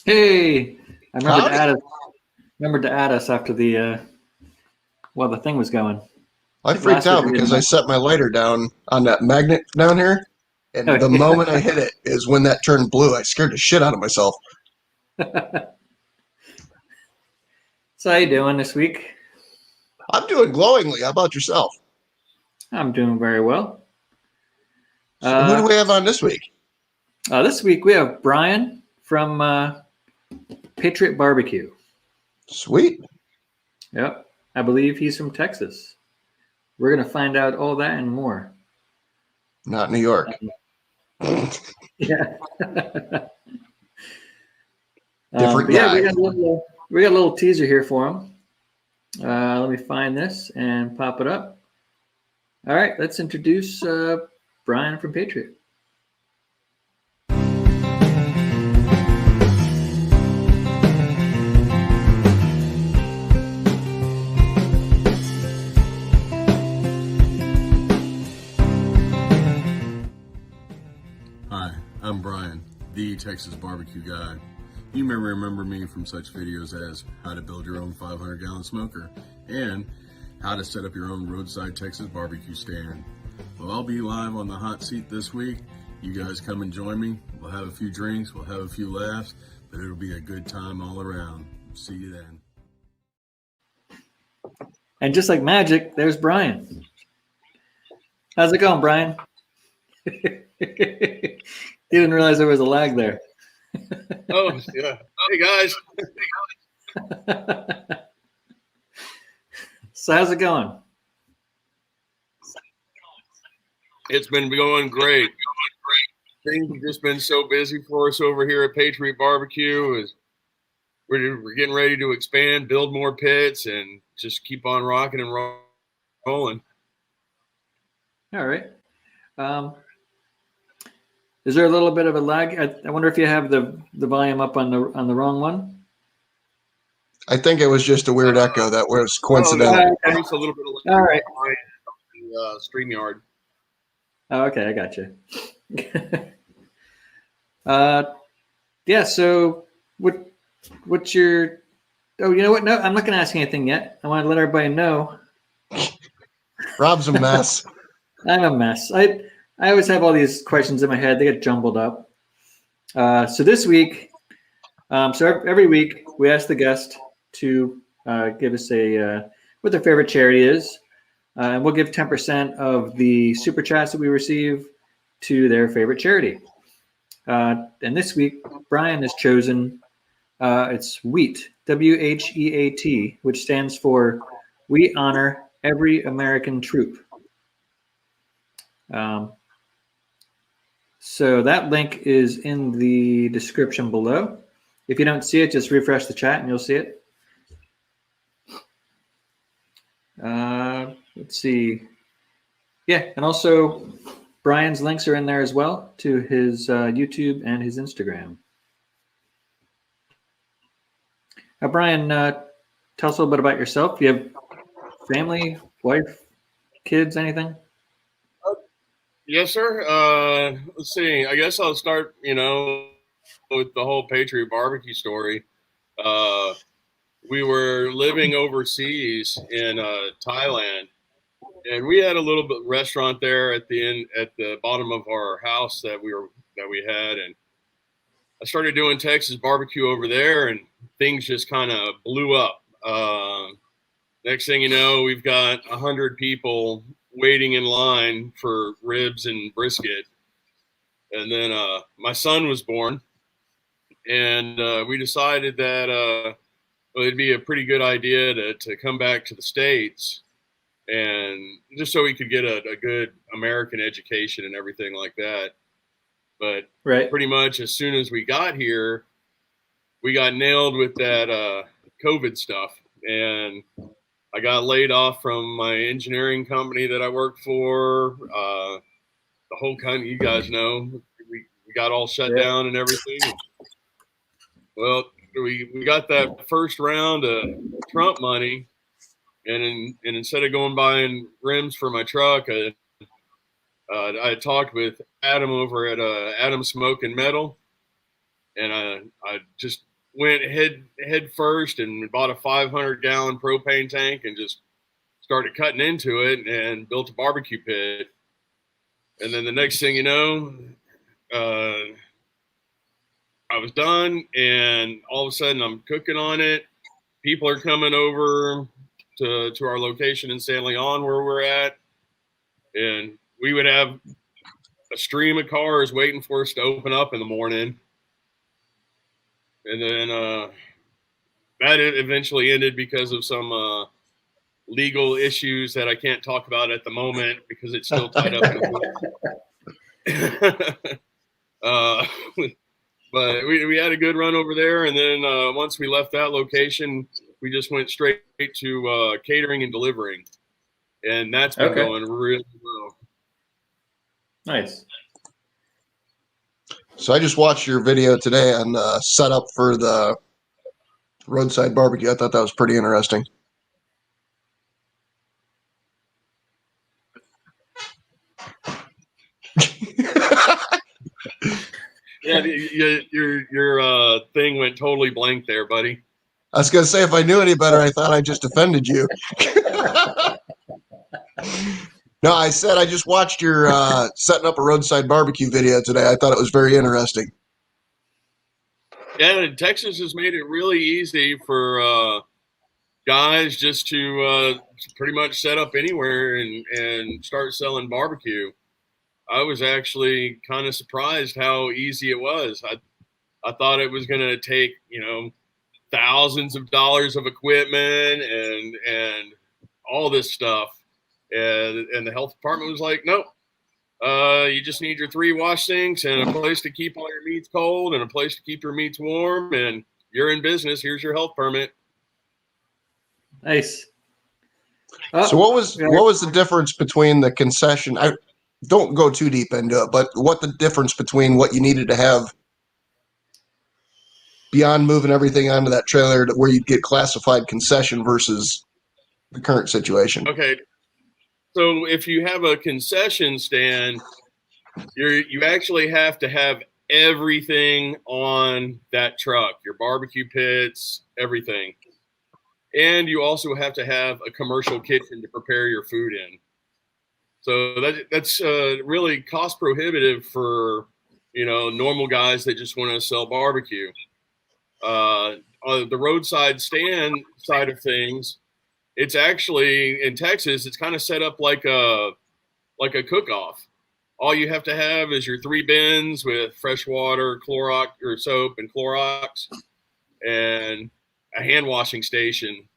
Hey, I Howdy. remembered to add us after the thing was going. I Like freaked last week out we didn't because I know. set my lighter down on that magnet down here, Oh, and the yeah. moment I hit it is when that turned blue. I scared the shit out of myself. So how you doing this week? I'm doing glowingly. How about yourself? I'm doing very well. So who do Uh, we have on this week? this week we have Brian from Patriot BBQ. Sweet. Yep, I believe he's from Texas. We're gonna find out all that and more. Not New York. Yeah. Different But yeah, guy. we got a little teaser here for him. Let me find this and pop it up. All right, let's introduce Brian from Patriot. Hi, I'm Brian, the Texas barbecue guy. You may remember me from such videos as how to build your own 500-gallon smoker and how to set up your own roadside Texas barbecue stand. Well, I'll be live on the hot seat this week. You guys come and join me. We'll have a few drinks, we'll have a few laughs, but it'll be a good time all around. See you then. And just like magic, there's Brian. How's it going, Brian? Didn't realize there was a lag there. Oh, yeah. Hey, guys. So how's it going? It's been going great. Things have just been so busy for us over here at Patriot BBQ. We're getting ready to expand, build more pits, and just keep on rocking and rolling. All right. Um, is there a little bit of a lag? I wonder if you have the volume up on the wrong one. I think it was just a weird echo that was Oh, no. coincidental. Okay. Just a little bit of All right. the StreamYard. Oh, okay, I got you. uh, yeah. So what's your? Oh, you know what? No, I'm not going to ask anything yet. I want to let everybody know Rob's a mess. I'm a mess. I always have all these questions in my head. They get jumbled up. So this week, every week we ask the guest to give us what their favorite charity is, and we'll give 10% of the super chats that we receive to their favorite charity. And this week, Brian has chosen it's WHEAT, WHEAT, which stands for We Honor Every American Troop. So that link is in the description below. If you don't see it, just refresh the chat and you'll see it. Let's see. Yeah, and also Brian's links are in there as well to his YouTube and his Instagram. Brian, tell us a little bit about yourself. Do you have family, wife, kids, anything? Yes, sir. Let's see. I guess I'll start, with the whole Patriot barbecue story. We were living overseas in Thailand, and we had a little bit restaurant there at the bottom of our house that we had, and I started doing Texas barbecue over there, and things just kind of blew up. Next thing you know, we've got 100 people waiting in line for ribs and brisket, and then my son was born, and we decided that it'd be a pretty good idea to come back to the States, and just so he could get a good American education and everything like that. But Right. pretty much as soon as we got here, we got nailed with that COVID stuff, and I got laid off from my engineering company that I worked for. The whole you guys know, we got all shut Yeah. down and everything. Well, we got that first round of Trump money, and instead of going buying rims for my truck, I talked with Adam over at Adam Smoke and Metal, and I just went head first and bought a 500-gallon propane tank and just started cutting into it and built a barbecue pit. And then the next thing you know, I was done, and all of a sudden I'm cooking on it. People are coming over to our location in San Leon where we're at, and we would have a stream of cars waiting for us to open up in the morning. And then that eventually ended because of some legal issues that I can't talk about at the moment because it's still tied up in but we had a good run over there, and then once we left that location, we just went straight to catering and delivering, and that's been going really well. Nice. So I just watched your video today on setup for the roadside barbecue. I thought that was pretty interesting. Yeah, your thing went totally blank there, buddy. I was going to say, if I knew any better, I thought I just offended you. No, I said I just watched your setting up a roadside barbecue video today. I thought it was very interesting. Yeah, Texas has made it really easy for guys just to pretty much set up anywhere and start selling barbecue. I was actually kind of surprised how easy it was. I thought it was going to take, thousands of dollars of equipment and all this stuff. And the health department was like, nope, you just need your 3 wash sinks and a place to keep all your meats cold and a place to keep your meats warm, and you're in business. Here's your health permit. Nice. So what was the difference between the concession? I don't go too deep into it, but what the difference between what you needed to have beyond moving everything onto that trailer to where you'd get classified concession versus the current situation? Okay. So if you have a concession stand, you actually have to have everything on that truck, your barbecue pits, everything. And you also have to have a commercial kitchen to prepare your food in. So that's really cost prohibitive for, normal guys that just want to sell barbecue. On the roadside stand side of things, it's actually in Texas, it's kind of set up like a cook-off. All you have to have is your 3 bins with fresh water, Clorox or soap and Clorox, and a hand washing station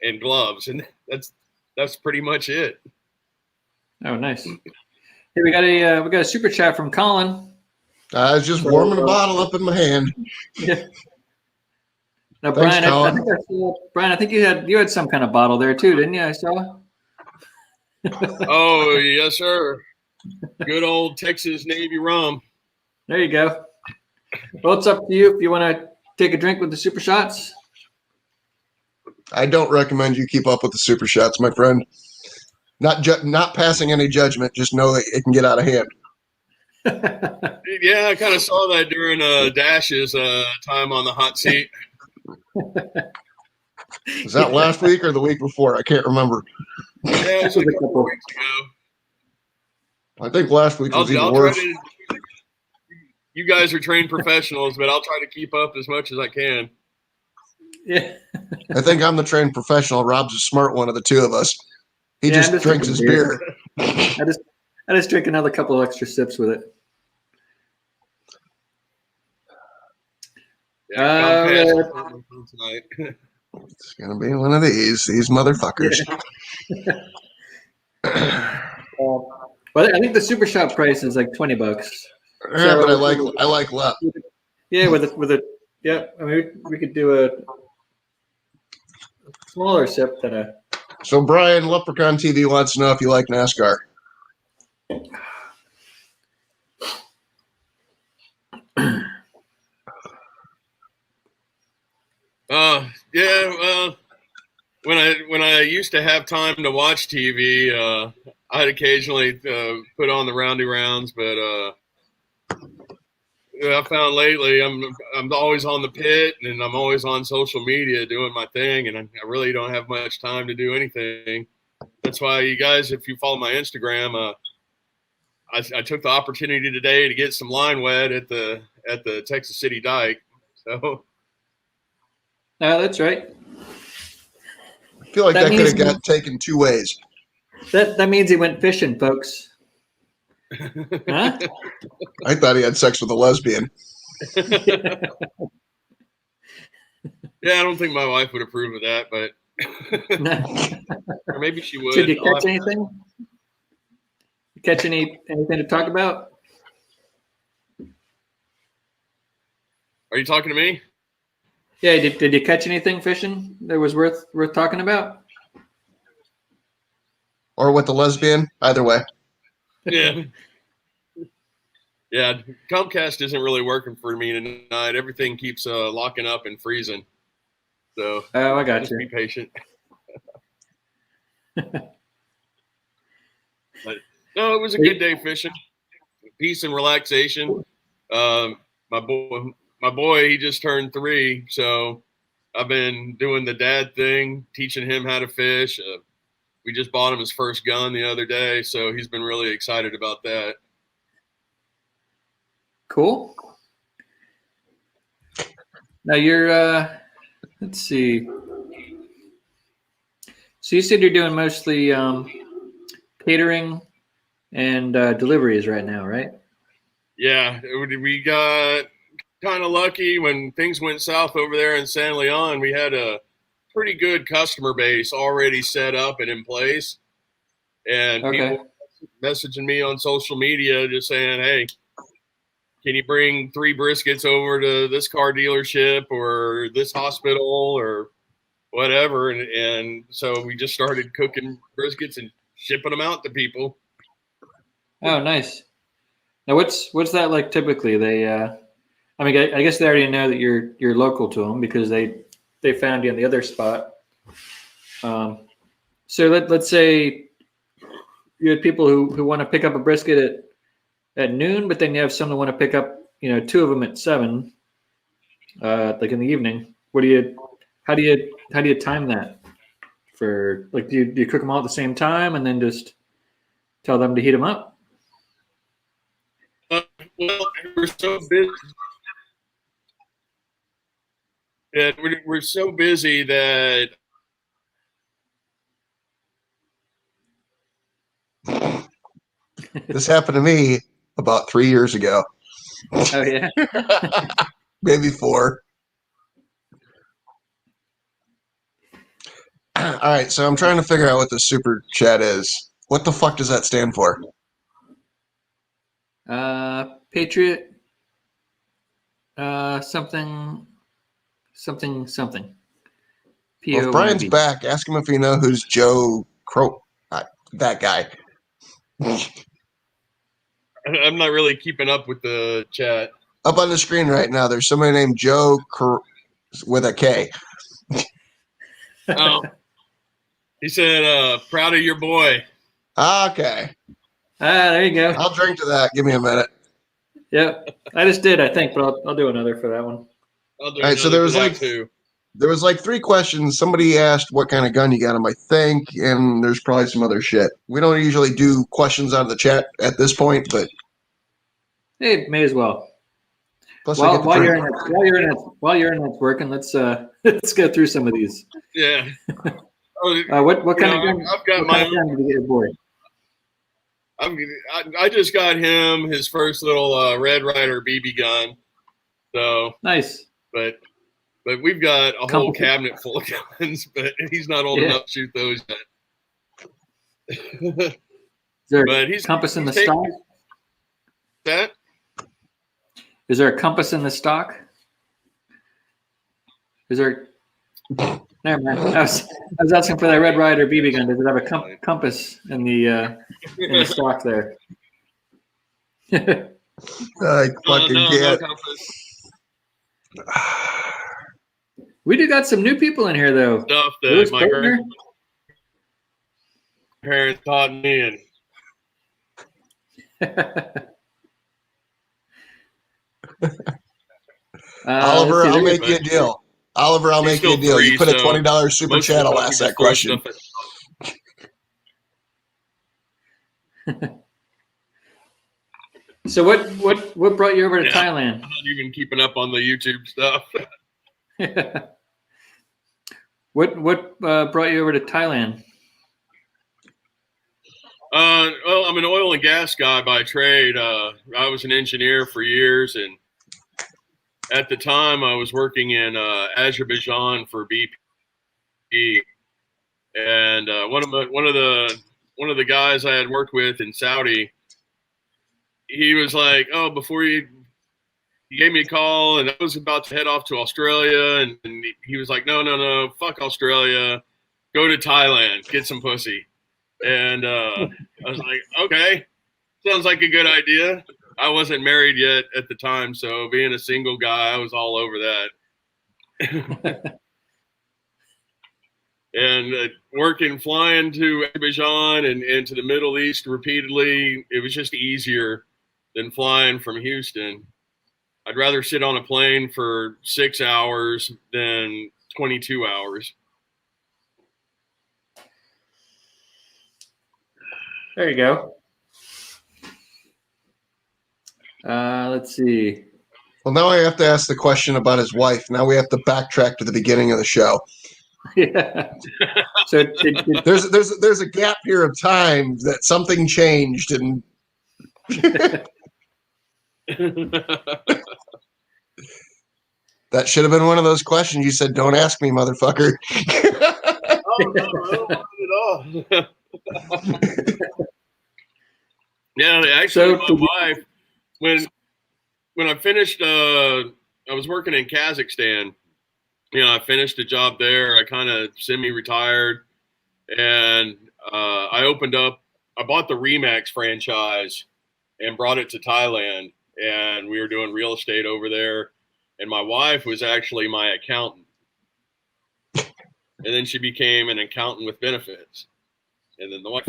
and gloves, and that's pretty much it. Oh, nice. Hey, we got a super chat from Colin. I was just warming a bottle up in my hand. Yeah. Now, Thanks, Brian, I think you had some kind of bottle there too, didn't you? I saw. Oh, yes, sir. Good old Texas Navy rum. There you go. Well, it's up to you if you want to take a drink with the super shots. I don't recommend you keep up with the super shots, my friend. Not passing any judgment. Just know that it can get out of hand. Yeah, I kind of saw that during Dash's time on the hot seat. Was that last week or the week before? I can't remember. Yeah, it was a couple weeks ago. I think last week was even worse. You guys are trained professionals, but I'll try to keep up as much as I can. Yeah. I think I'm the trained professional. Rob's a smart one of the two of us. He just drinks his beer. I just drink another couple of extra sips with it. Yeah, tonight. It's gonna be one of these motherfuckers. Well, I think the super shot price is like $20. Yeah, so, but I like left. Yeah, with a yeah. I mean, we could do a smaller sip than a. So Brian, Leprechaun TV wants to know if you like NASCAR. Yeah. Well, when I used to have time to watch TV, I'd occasionally put on the roundy rounds, but I found lately I'm always on the pit and I'm always on social media doing my thing, and I really don't have much time to do anything. That's why you guys, if you follow my Instagram, I took the opportunity today to get some line wet at the Texas City Dike. So that's right. I feel like That that could means have got taken two ways. That means he went fishing, folks. Huh? I thought he had sex with a lesbian. yeah, I don't think my wife would approve of that, but or maybe she would. Did you catch anything? You catch anything to talk about? Are you talking to me? Yeah, did you catch anything fishing that was worth talking about? Or with the lesbian, either way. Yeah. Yeah, Comcast isn't really working for me tonight. Everything keeps locking up and freezing. So I got just you. be patient. But no, it was a good day fishing. Peace and relaxation. My boy, he just turned 3, so I've been doing the dad thing, teaching him how to fish. We just bought him his first gun the other day, so he's been really excited about that. Cool. Now you're let's see. So you said you're doing mostly catering and deliveries right now, right? Yeah, we got kind of lucky when things went south over there in San Leon. We had a pretty good customer base already set up and in place, and people messaging me on social media just saying, "Hey, can you bring 3 briskets over to this car dealership or this hospital or whatever?" And so we just started cooking briskets and shipping them out to people. Oh, nice. Now, what's that like typically? They, I mean, I guess they already know that you're local to them because they found you in the other spot. So let's say you had people who want to pick up a brisket at noon, but then you have some that want to pick up, 2 of them at 7, like in the evening. How do you time that for, like, do you cook them all at the same time and then just tell them to heat them up? Well, we're so busy. Yeah, we're so busy that This happened to me about 3 years ago. Oh yeah. Maybe 4. All right, so I'm trying to figure out what the super chat is. What the fuck does that stand for? Patriot. Something. Well, if Brian's back, ask him if you know who's Joe Crow. That guy. I'm not really keeping up with the chat. Up on the screen right now, there's somebody named Joe with a K. Oh, he said, "Proud of your boy." Okay. There you go. I'll drink to that. Give me a minute. Yep. I just did, I think, but I'll do another for that one. I'll do All right, so there was like 3 questions. Somebody asked what kind of gun you got him, I think, and there's probably some other shit. We don't usually do questions out of the chat at this point, but Hey, may as well. plus While your internet's working, let's go through some of these. Yeah. What kind of gun? I've got what my kind of gun did you get your boy? I just got him his first little Red Ryder BB gun. So Nice. But we've got a whole cabinet full of guns, but he's not old enough to shoot those yet. Is there a compass in the stock? That? Is there a compass in the stock? Is there? Never mind. I was asking for that Red Ryder BB gun. Does it have a compass in the stock there? I fucking can't. No compass. We do got some new people in here, though. Stuff that my grandparents taught me, and Oliver, let's see, I'll make you a deal. Oliver, I'll make you a deal. You put a $20 super chat, I'll ask that question. So what brought you over to Thailand? I'm not even keeping up on the YouTube stuff. What brought you over to Thailand? Well, I'm an oil and gas guy by trade. I was an engineer for years, and at the time I was working in Azerbaijan for BP. And one of the guys I had worked with in Saudi, he was like, "Oh, he gave me a call, and I was about to head off to Australia, and he was like, no, fuck Australia, go to Thailand, get some pussy." And I was like, okay, sounds like a good idea. I wasn't married yet at the time, so being a single guy, I was all over that. And flying to Azerbaijan and to the Middle East repeatedly, it was just easier than flying from Houston. I'd rather sit on a plane for 6 hours than 22 hours. There you go. Let's see. Well, now I have to ask the question about his wife. Now we have to backtrack to the beginning of the show. Yeah. So there's a gap here of time that something changed, and that should have been one of those questions you said, "Don't ask me, motherfucker." Oh, no, not at all. Yeah, actually, my wife, when I finished, I was working in Kazakhstan. I finished a job there. I kind of semi-retired, and I bought the Remax franchise and brought it to Thailand, and we were doing real estate over there. And my wife was actually my accountant. And then she became an accountant with benefits. And then the wife.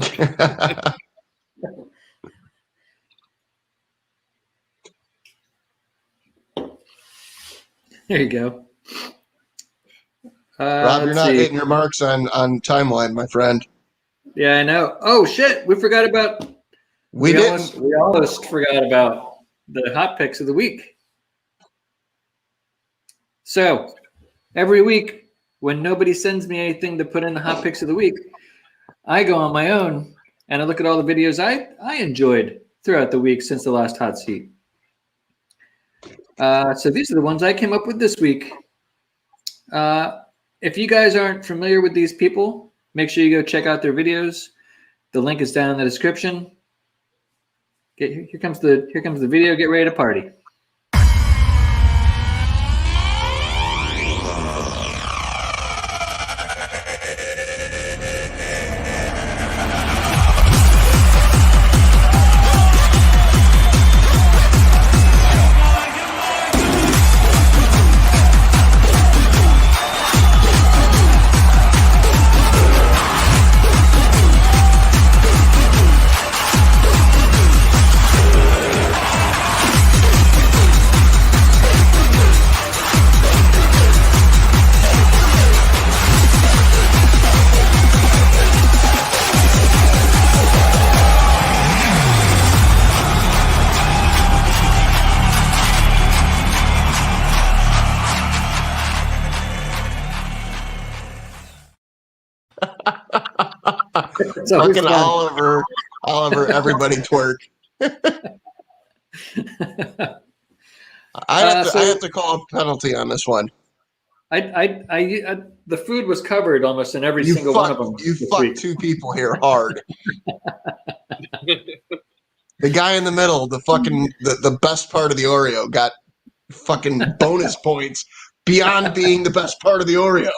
There you go. Rob, you're not hitting your marks on timeline, my friend. Yeah, I know. Oh, shit. We forgot about... We almost forgot about the hot picks of the week. So, every week, when nobody sends me anything to put in the hot picks of the week, I go on my own and I look at all the videos I enjoyed throughout the week since the last hot seat. So these are the ones I came up with this week. If you guys aren't familiar with these people, make sure you go check out their videos. The link is down in the description. Here comes the video. Get ready to party. Fucking Oliver, everybody twerk. I have to call a penalty on this one. The food was covered almost in every single one of them. You fucked two people here hard. The guy in the middle, the best part of the Oreo, got fucking bonus points beyond being the best part of the Oreo.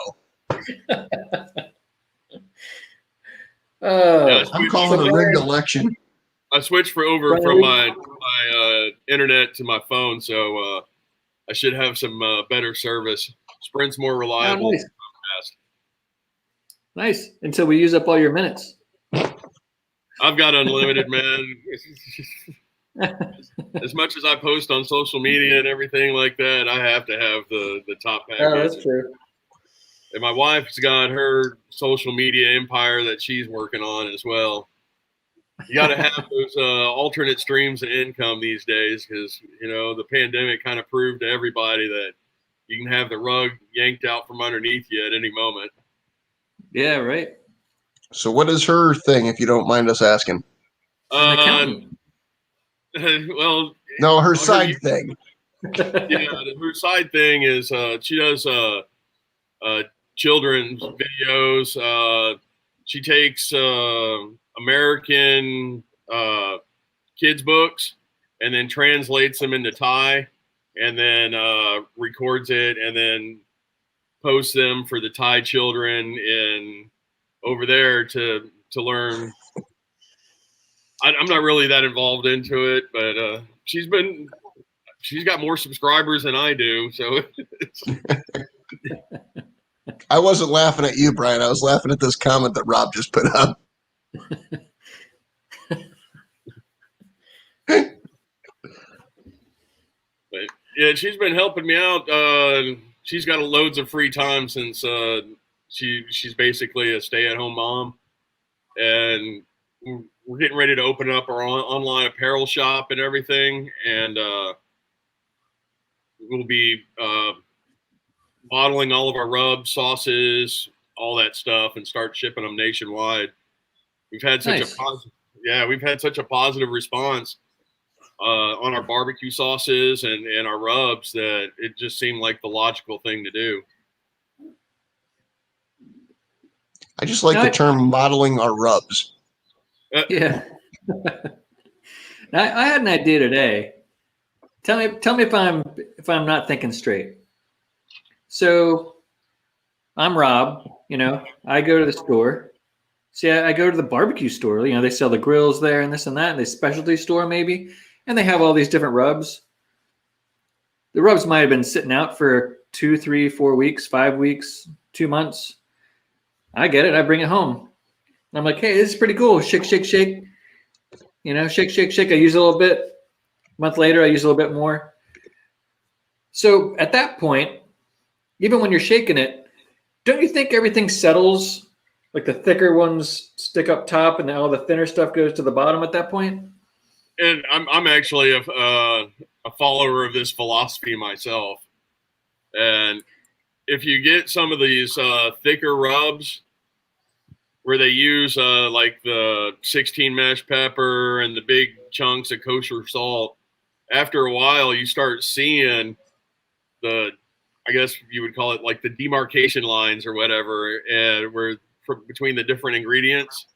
I'm calling a rigged election. I switched over from my internet to my phone, so I should have some better service. Sprint's more reliable. Oh, nice. Until we use up all your minutes. I've got unlimited, man. as much as I post on social media and everything like that, I have to have the top package. Oh, that's true. And my wife's got her social media empire that she's working on as well. You got to have those alternate streams of income these days because, you know, the pandemic kind of proved to everybody that you can have the rug yanked out from underneath you at any moment. Yeah, right. So what is her thing, if you don't mind us asking? An accountant. Well, No, her side thing. Yeah, her side thing is she does children's videos. She takes American kids books and then translates them into Thai and then records it and then posts them for the Thai children in over there to learn. I'm not really that involved into it, but she's got more subscribers than I do, so I wasn't laughing at you, Brian. I was laughing at this comment that Rob just put up. But yeah, she's been helping me out. She's got loads of free time since she's basically a stay-at-home mom, and we're getting ready to open up our online apparel shop and everything, and we'll be bottling all of our rubs, sauces, all that stuff, and start shipping them nationwide. We've had such a positive response on our barbecue sauces and our rubs that it just seemed like the logical thing to do. I just like the term modeling our rubs. Yeah. I had an idea today. Tell me if I'm not thinking straight. So I'm Rob, you know, I go to the store. See, I go to the barbecue store, you know, they sell the grills there and this and that, and they specialty store maybe, and they have all these different rubs. The rubs might have been sitting out for 2, 3, 4 weeks, 5 weeks, 2 months. I get it. I bring it home. I'm like, hey, this is pretty cool. Shake, shake, shake. You know, shake, shake, shake. I use a little bit. A month later, I use a little bit more. So at that point, even when you're shaking it, don't you think everything settles? Like the thicker ones stick up top and all the thinner stuff goes to the bottom at that point? And I'm actually a follower of this philosophy myself. And if you get some of these thicker rubs where they use like the 16 mesh pepper and the big chunks of kosher salt, after a while you start seeing the, I guess you would call it like the demarcation lines or whatever, and where between the different ingredients.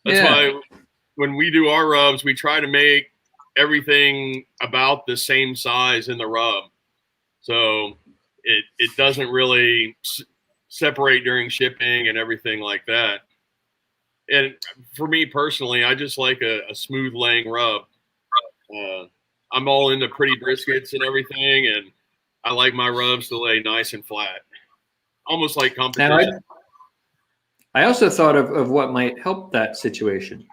That's why when we do our rubs, we try to make everything about the same size in the rub. So it doesn't really separate during shipping and everything like that. And for me personally, I just like a smooth laying rub. I'm all into pretty briskets and everything, and I like my rubs to lay nice and flat, almost like competition. Now, I also thought of what might help that situation.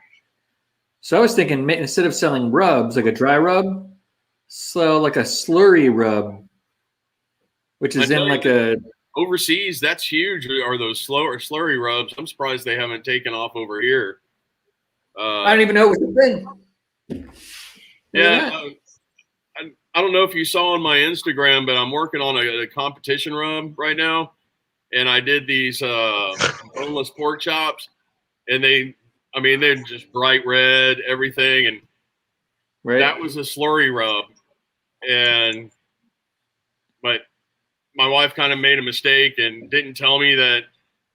So I was thinking, instead of selling rubs, like a dry rub, sell like a slurry rub, which is in like a... Overseas, that's huge. Are those slurry rubs? I'm surprised they haven't taken off over here. I don't even know it was a thing. Yeah. I don't know if you saw on my Instagram, but I'm working on a competition rub right now. And I did these boneless pork chops. And they're just bright red, everything. And that was a slurry rub. But my wife kind of made a mistake and didn't tell me that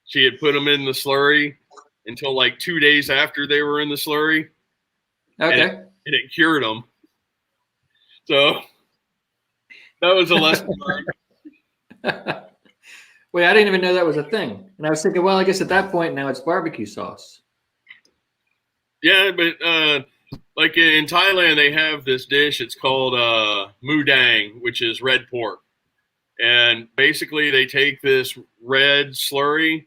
she had put them in the slurry until like 2 days after they were in the slurry. Okay. And it cured them. So that was a lesson learned. Wait, I didn't even know that was a thing. And I was thinking, well, I guess at that point now it's barbecue sauce. Yeah, but like in Thailand, they have this dish. It's called mudang, which is red pork. And basically they take this red slurry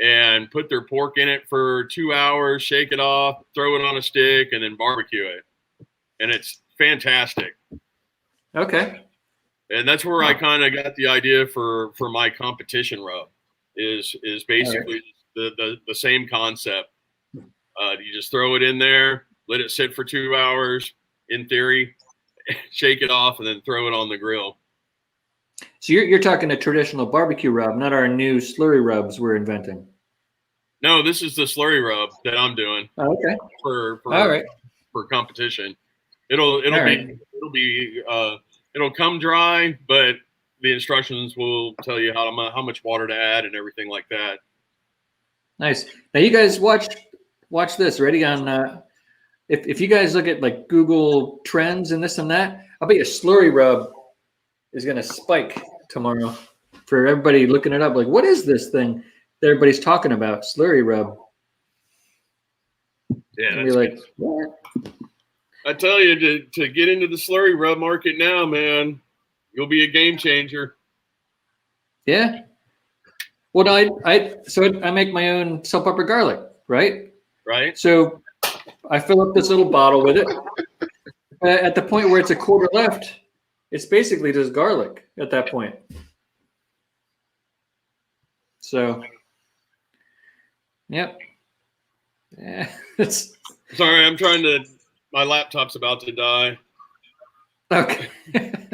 and put their pork in it for 2 hours, shake it off, throw it on a stick, and then barbecue it. and it's fantastic. Okay. And that's where I kind of got the idea for my competition rub is basically the same concept. You just throw it in there, let it sit for 2 hours, in theory, shake it off, and then throw it on the grill. So you're talking a traditional barbecue rub, not our new slurry rubs we're inventing. No, this is the slurry rub that I'm doing. Okay. For competition. It'll come dry, but the instructions will tell you how much water to add and everything like that. Nice. Now you guys watch this. Ready on if you guys look at like Google Trends and this and that, I'll bet you slurry rub is going to spike tomorrow for everybody looking it up. Like, what is this thing that everybody's talking about? Slurry rub. Yeah. And be like, what? I tell you, to get into the slurry rub market now, man, you'll be a game changer. Yeah. Well, no, I make my own salt, pepper, garlic, right? Right. So I fill up this little bottle with it. At the point where it's a quarter left, it's basically just garlic at that point. So, yep. Yeah. Sorry, my laptop's about to die. Okay. And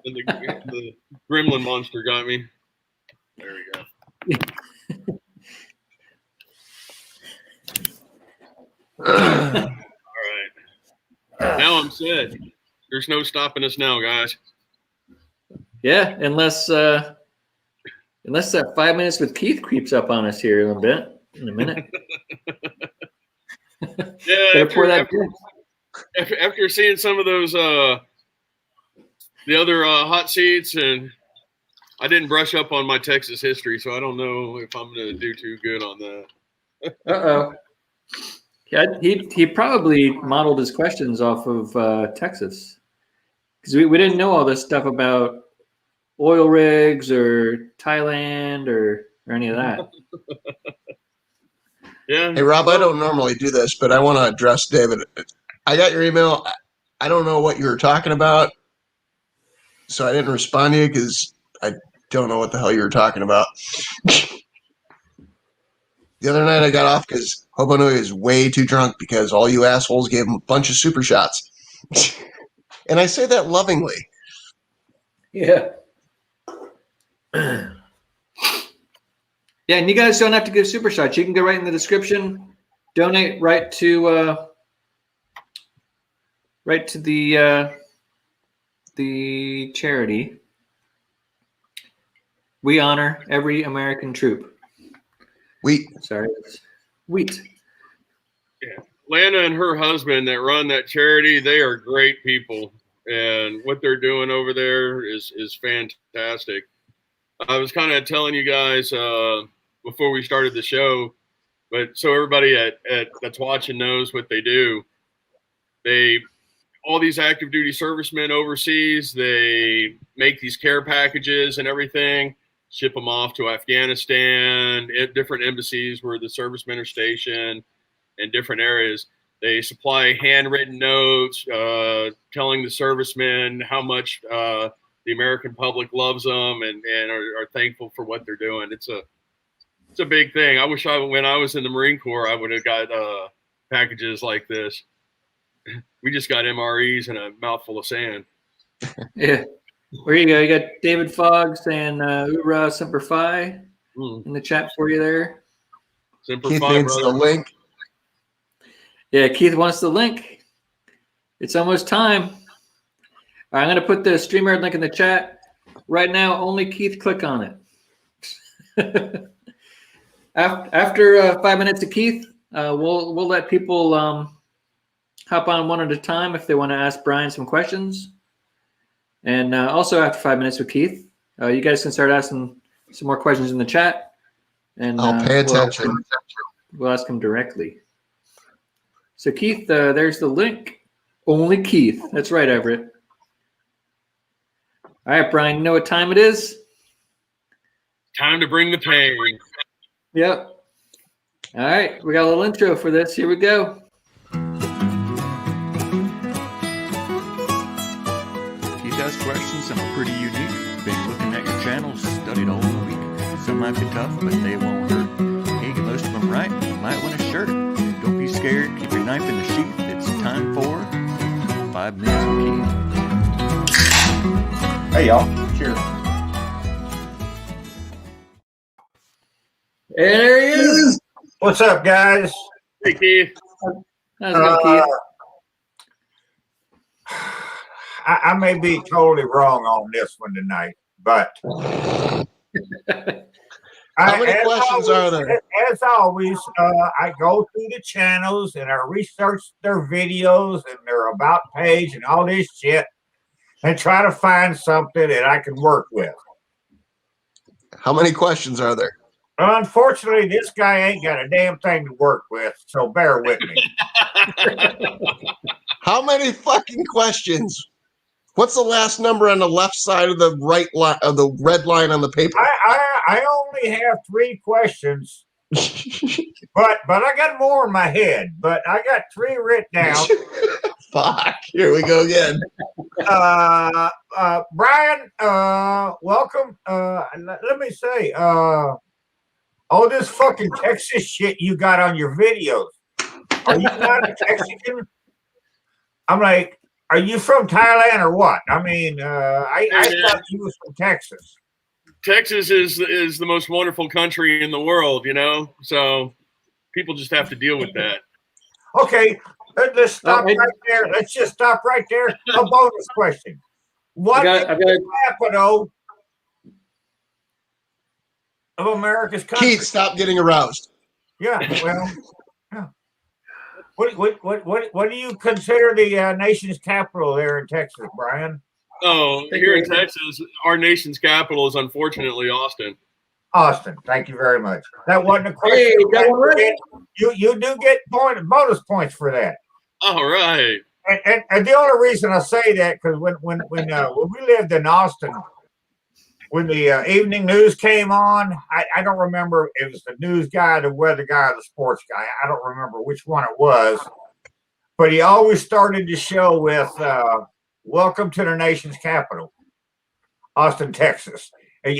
the gremlin monster got me. There we go. All right. Now I'm set. There's no stopping us now, guys. Yeah, unless that 5 minutes with Keith creeps up on us here in a minute. Yeah, after seeing some of those the other hot seats, and I didn't brush up on my Texas history, so I don't know if I'm going to do too good on that. Uh-oh. Yeah, he probably modeled his questions off of Texas, because we didn't know all this stuff about oil rigs or Thailand or any of that. Yeah. Hey, Rob, I don't normally do this, but I want to address David. I got your email. I don't know what you were talking about, so I didn't respond to you because I don't know what the hell you were talking about. The other night I got off because Hobo knew he was way too drunk because all you assholes gave him a bunch of super shots. And I say that lovingly. Yeah. Yeah, and you guys don't have to give super shots. You can go right in the description, donate right to the charity. We honor every American troop. Wheat. Yeah. Lana and her husband that run that charity, they are great people. And what they're doing over there is fantastic. I was kind of telling you guys before we started the show, but so everybody that's watching knows what they do. All these active duty servicemen overseas, they make these care packages and everything, ship them off to Afghanistan, at different embassies where the servicemen are stationed in different areas. They supply handwritten notes telling the servicemen how much the American public loves them and are thankful for what they're doing. It's a big thing. I wish when I was in the Marine Corps, I would have got packages like this. We just got MREs and a mouthful of sand. Yeah. Where you go? You got David Fogg saying "Hoorah, Semper Fi" in the chat for you there. Semper Keith Fi, needs the link. Yeah, Keith wants the link. It's almost time. All right, I'm going to put the StreamYard link in the chat right now. Only Keith click on it. After 5 minutes of Keith, we'll let people hop on one at a time if they want to ask Brian some questions. And also after 5 minutes with Keith, you guys can start asking some more questions in the chat. And I'll pay attention. We'll ask him directly. So Keith, there's the link. Only Keith. That's right, Everett. All right, Brian, you know what time it is? Time to bring the pain. Yep. All right, we got a little intro for this. Here we go. ask questions. Some are pretty unique. Been looking at your channel, studied all week. Some might be tough, but they won't hurt. Hey, get most of them right, you might win a shirt. Don't be scared, keep your knife in the sheath. It's time for 5 Minutes with Keith. Hey, y'all. Cheers. And there he is. What's up, guys? Hey, Keith. How's it going, Keith? I may be totally wrong on this one tonight, but How many questions are there? As always, I go through the channels and I research their videos and their about page and all this shit and try to find something that I can work with. How many questions are there? Unfortunately, this guy ain't got a damn thing to work with, so bear with me. How many fucking questions? What's the last number on the left side of the right line of the red line on the paper? I only have 3 questions, but I got more in my head. But I got 3 written down. Fuck! Here we go again. Brian, welcome. Let me say, all this fucking Texas shit you got on your videos. Are you not a Mexican? I'm like, are you from Thailand or what? I mean, I thought you was from Texas. Texas is the most wonderful country in the world, you know. So people just have to deal with that. Okay, let's stop right there. Let's just stop right there. A bonus question: what is the capital of America's country? Keith, stop getting aroused. Yeah, well, yeah. What do you consider the nation's capital there in Texas, Brian? Oh, here in Texas, our nation's capital is unfortunately Austin. Austin. Thank you very much. That wasn't a question. Hey, that one right. You do get bonus points for that. All right. And the only reason I say that because when we lived in Austin, when the evening news came on, I don't remember if it was the news guy, the weather guy, or the sports guy. I don't remember which one it was, but he always started the show with "Welcome to the nation's capital, Austin, Texas." And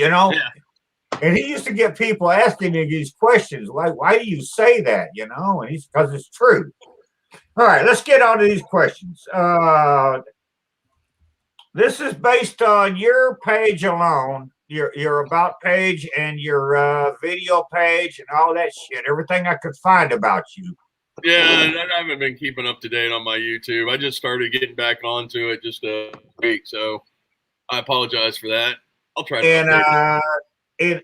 and he used to get people asking him these questions, like, "Why do you say that?" And he's because it's true. All right, let's get on to these questions. This is based on your page alone, your about page and your video page and all that shit. Everything I could find about you. Yeah, I haven't been keeping up to date on my YouTube. I just started getting back onto it just a week, so I apologize for that. I'll try to.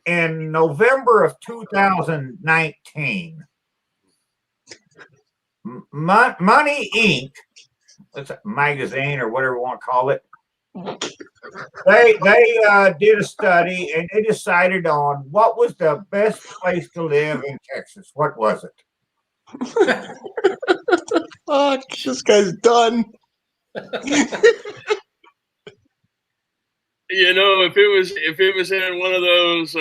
In November of 2019, Money Inc. It's a magazine or whatever you want to call it. They did a study and they decided on what was the best place to live in Texas. What was it? Fuck, this guy's done. If it was in one of those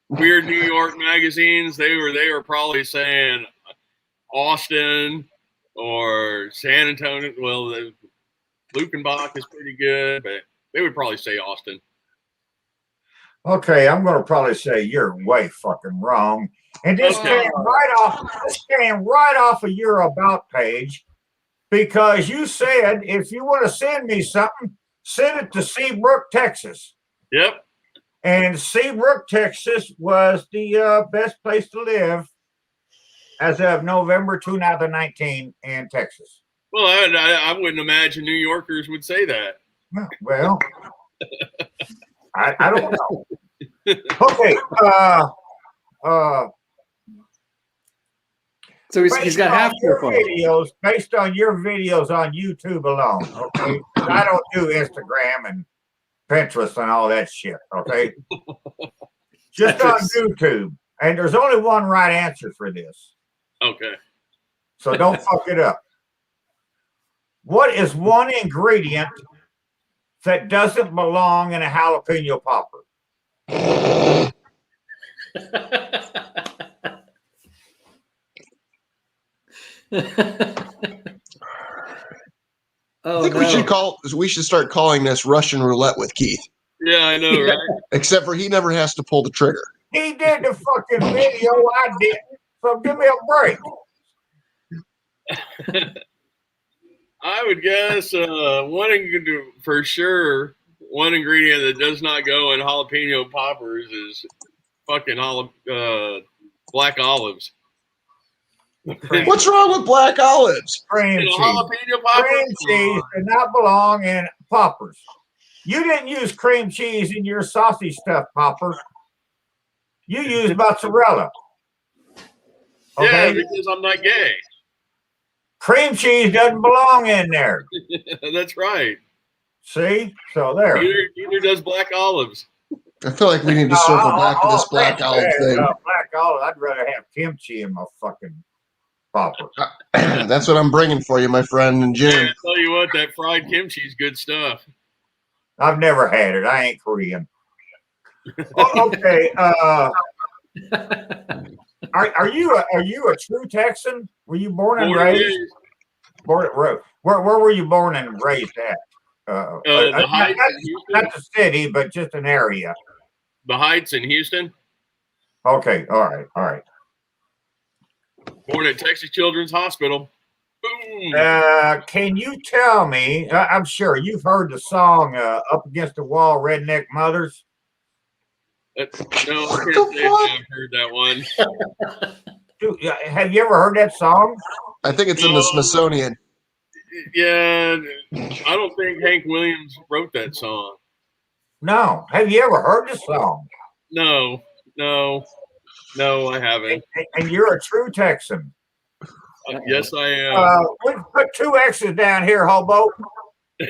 weird New York magazines, they were probably saying Austin or San Antonio. Well, Lukenbach is pretty good, but they would probably say Austin. Okay, I'm going to probably say you're way fucking wrong. And this came right off of your about page because you said if you want to send me something, send it to Seabrook, Texas. Yep. And Seabrook, Texas was the best place to live as of November 2019 in Texas. Well, I wouldn't imagine New Yorkers would say that. Well, I don't know. Okay. So he's got half your videos based on your videos on YouTube alone. Okay. I don't do Instagram and Pinterest and all that shit. Okay. Just on YouTube. And there's only one right answer for this. Okay. So don't fuck it up. What is one ingredient that doesn't belong in a jalapeno popper? Oh, I think we should start calling this Russian roulette with Keith. Yeah, I know, right? Except for he never has to pull the trigger. He did the fucking video. I did. So give me a break. I would guess for sure one ingredient that does not go in jalapeno poppers is fucking black olives. What's wrong with black olives? Cream cheese. Jalapeno poppers? Cream cheese does not belong in poppers. You didn't use cream cheese in your sausage stuff poppers. You used mozzarella. Okay? Yeah, because I'm not gay. Cream cheese doesn't belong in there. That's right. See? So there. Neither does black olives. I feel like we need to circle back to this black olive thing. Black olive, I'd rather have kimchi in my fucking popper. That's what I'm bringing for you, my friend. And Jim. Yeah, I tell you what, that fried kimchi is good stuff. I've never had it. I ain't Korean. Okay. Are you a true Texan? Were you born and raised? Where were you born and raised at? The Heights not the city, but just an area. The Heights in Houston. Okay. All right. Born at Texas Children's Hospital. Boom. Can you tell me? I'm sure you've heard the song "Up Against the Wall," Redneck Mothers. No, I can't say I've heard that one. Dude, have you ever heard that song? I think it's in the Smithsonian. Yeah, I don't think Hank Williams wrote that song. No. Have you ever heard the song? No, I haven't. And you're a true Texan. Yes, I am. We put 2 X's down here, Hobo.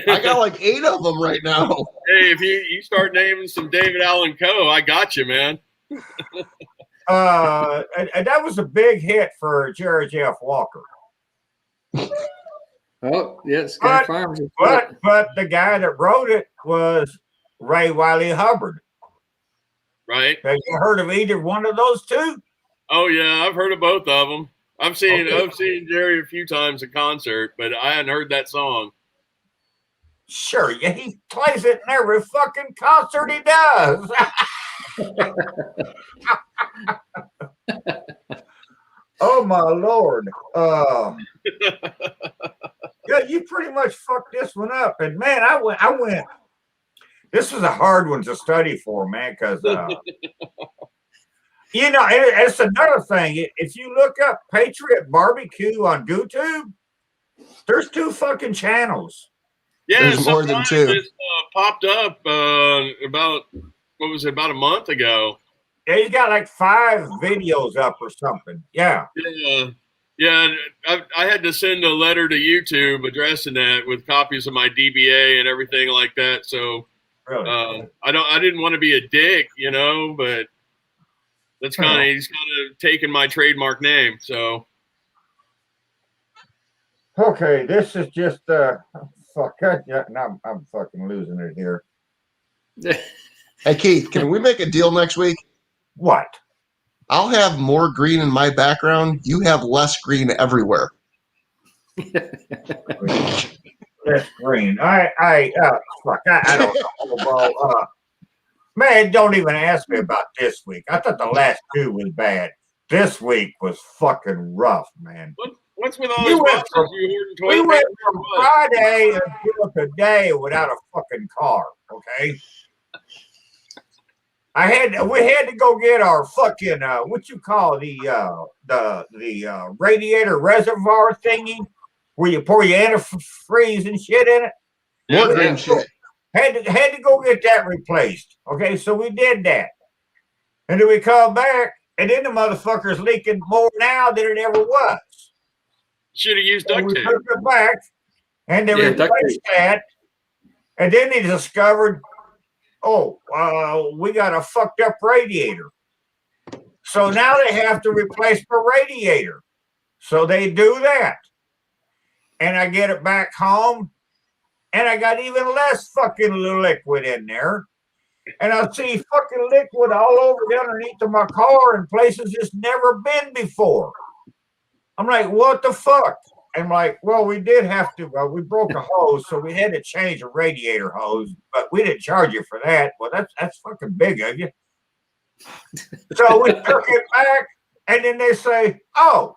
I got like 8 of them right now. Hey, if you start naming some David Allen Coe, I got you, man. And that was a big hit for Jerry Jeff Walker. Oh, yes, Farms. But the guy that wrote it was Ray Wiley Hubbard. Right. Have you heard of either one of those two? Oh yeah, I've heard of both of them. I've seen Jerry a few times at concert, but I hadn't heard that song. Sure, yeah, he plays it in every fucking concert he does. Oh my Lord. Yeah, you pretty much fucked this one up. And man, I went. This was a hard one to study for, man, because you know, it's another thing. If you look up Patriot BBQ on YouTube, there's 2 fucking channels. Yeah, there's more than 2. It popped up about a month ago. Yeah, he's got like 5 videos up or something. Yeah. Yeah. I had to send a letter to YouTube addressing that with copies of my DBA and everything like that. So really? I didn't want to be a dick, you know, but that's he's kind of taken my trademark name. So. Okay, this is just fuck. Now I'm fucking losing it here. Hey Keith, can we make a deal next week? What? I'll have more green in my background. You have less green everywhere. Less green. Fuck. I don't know. Man, don't even ask me about this week. I thought the last 2 was bad. This week was fucking rough, man. What's with all these boxes we went from Friday until today without a fucking car. Okay. We had to go get our fucking what you call the radiator reservoir thingy where you pour your antifreeze and shit in it. More green shit. Had to go get that replaced. Okay, so we did that, and then we come back, and then the motherfucker's leaking more now than it ever was. Should have used duct tape. We took it back, and they replaced that, and then they discovered. We got a fucked up radiator. So now they have to replace the radiator. So they do that. And I get it back home, and I got even less fucking liquid in there. And I see fucking liquid all over underneath of my car in places it's never been before. I'm like, what the fuck? And like, well, we did have to. We broke a hose, so we had to change a radiator hose, but we didn't charge you for that. Well, that's fucking big of you. So we took it back, and then they say, "Oh,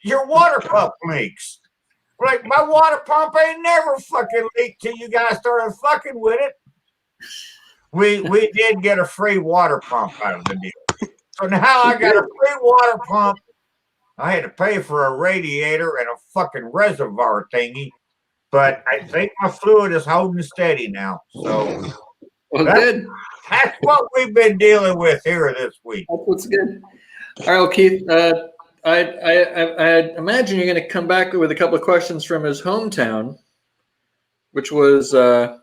your water pump leaks." We're like, my water pump ain't never fucking leaked till you guys started fucking with it. We did get a free water pump out of the deal. So now I got a free water pump. I had to pay for a radiator and a fucking reservoir thingy, but I think my fluid is holding steady now. So Well, good. that's what we've been dealing with here this week. That's what's good. All right, well, Keith, I imagine you're going to come back with a couple of questions from his hometown, which was that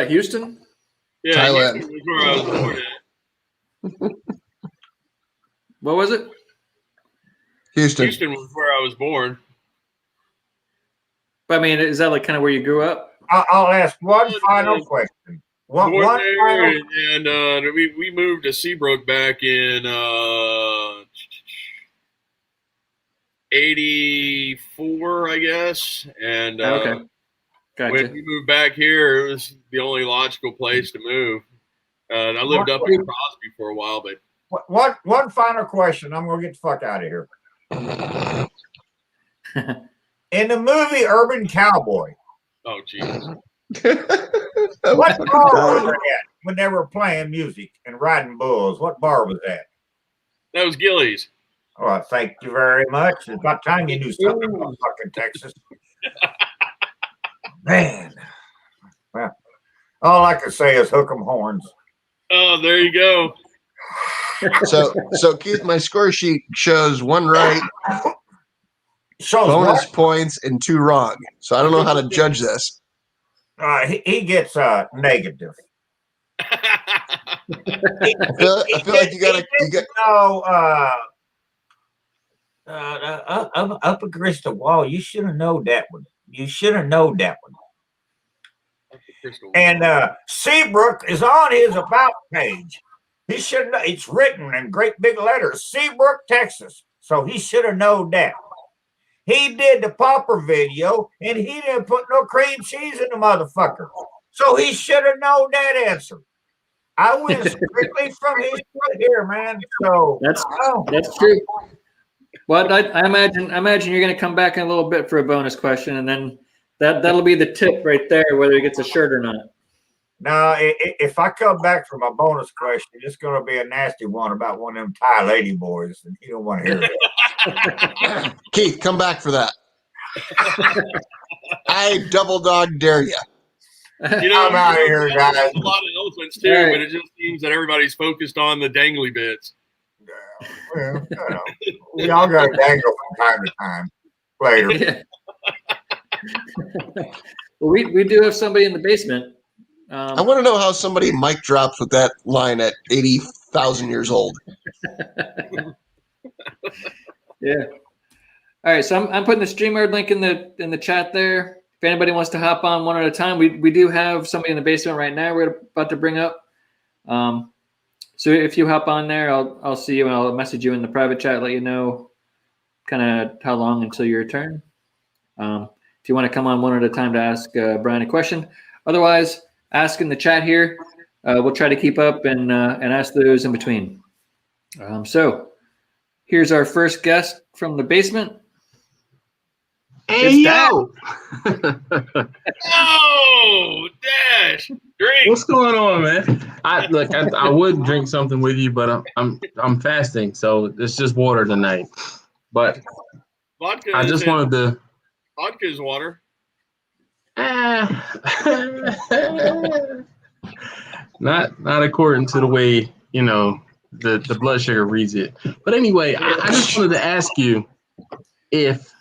Houston? Yeah, Thailand. Houston was where I was born at. What was it? Houston. Houston was where I was born. I mean, is that like kind of where you grew up? I'll ask one final question. One final. And we moved to Seabrook back in 84, I guess. And Okay. Gotcha. when we moved back here, it was the only logical place to move. I lived up in Crosby for a while, but One final question. I'm gonna get the fuck out of here. In the movie Urban Cowboy, oh Jesus. what bar was it at when they were playing music and riding bulls? What bar was that? That was Gillies. Oh, thank you very much. It's about time you knew something about fucking Texas. Man. Well, all I can say is hook 'em horns. Oh, there you go. So Keith, my score sheet shows one right, Shows bonus what? points, and 2 wrong. So I don't know how to judge this. He gets negative. I feel like you got. No, up against the wall. You should have known that one. You should have known that one. And Seabrook is on his about page. He should know. It's written in great big letters, Seabrook, Texas. So he should have known that. He did the popper video, and he didn't put no cream cheese in the motherfucker. So he should have known that answer. I went strictly from his foot here, man. So That's true. Well, I imagine you're going to come back in a little bit for a bonus question, and then that'll be the tip right there, whether he gets a shirt or not. now, if I come back for my bonus question, it's going to be a nasty one about one of them Thai lady boys, and you don't want to hear that. Keith, come back for that. I double dog dare you. You know, I'm out of here, guys. There's a lot of elephants too, Right. but it just seems that everybody's focused on the dangly bits. Well, you know, we all got to dangle from time to time. Later. Yeah. Well, we do have somebody in the basement. I want to know how somebody mic drops with that line at 80,000 years old. Yeah. All right, so I'm putting the StreamYard link in the chat there. If anybody wants to hop on one at a time, we do have somebody in the basement right now we're about to bring up. So if you hop on there, I'll see you and I'll message you in the private chat, let you know kind of how long until your turn. If you want to come on one at a time to ask Brian a question. Otherwise, ask in the chat here. We'll try to keep up and ask those in between. So here's our first guest from the basement. Hey, It's yo! Oh, Dash, drink. What's going on, man? I would drink something with you, but I'm fasting, so it's just water tonight. But Vodka. I just wanted to. Vodka is water. Not according to the way the blood sugar reads it. But anyway, I just wanted to ask you if,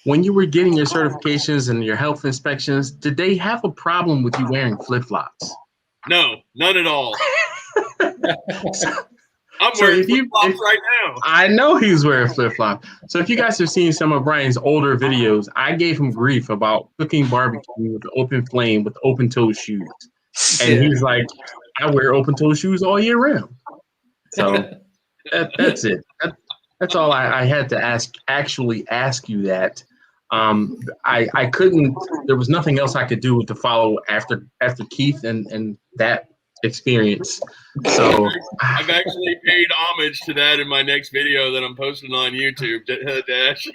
when you were getting your certifications and your health inspections, did they have a problem with you wearing flip-flops? No, none at all. I'm So wearing if you- flip-flops right now. I know he was wearing flip-flops. So if you guys have seen some of Brian's older videos, I gave him grief about cooking barbecue with an open flame with open-toe shoes. And he's like, I wear open-toe shoes all year round. So that's it. That's all I had to actually ask you that. I couldn't. There was nothing else I could do to follow after Keith and that experience. So I've actually paid homage to that in my next video that I'm posting on YouTube. Dash.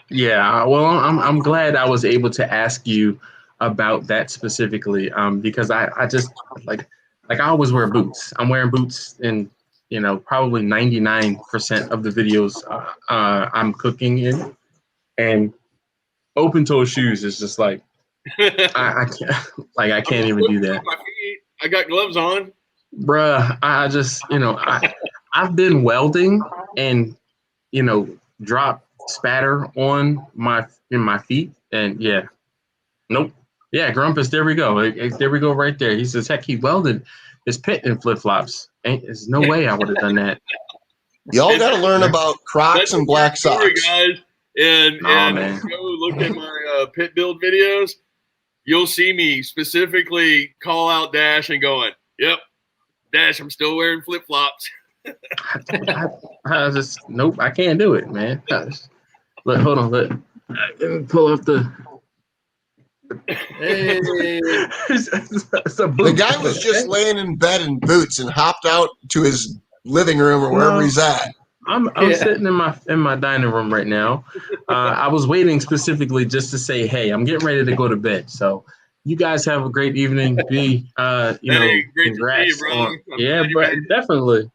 yeah, well, I'm glad I was able to ask you about that specifically, because I just like I always wear boots. I'm wearing boots in probably 99% of the videos I'm cooking in, and open toe shoes is just like I can't I can't even do that. I got gloves on, bruh. I just I've been welding and drop spatter on my feet, and nope. Yeah, Grumpus, there we go. There we go right there. He says, heck, he welded his pit in flip-flops. There's no way I would have done that. Y'all got to learn about Crocs and black socks. Guys. And go look at my pit build videos. You'll see me specifically call out Dash and going, yep, Dash, I'm still wearing flip-flops. I just, nope, I can't do it, man. Hold on, let me pull up the... Hey. The guy was just laying in bed in boots and hopped out to his living room or wherever he's at. I'm sitting in my dining room right now. I was waiting specifically just to say, hey, I'm getting ready to go to bed. So you guys have a great evening. Great congrats. To see you, bro. Yeah, but definitely.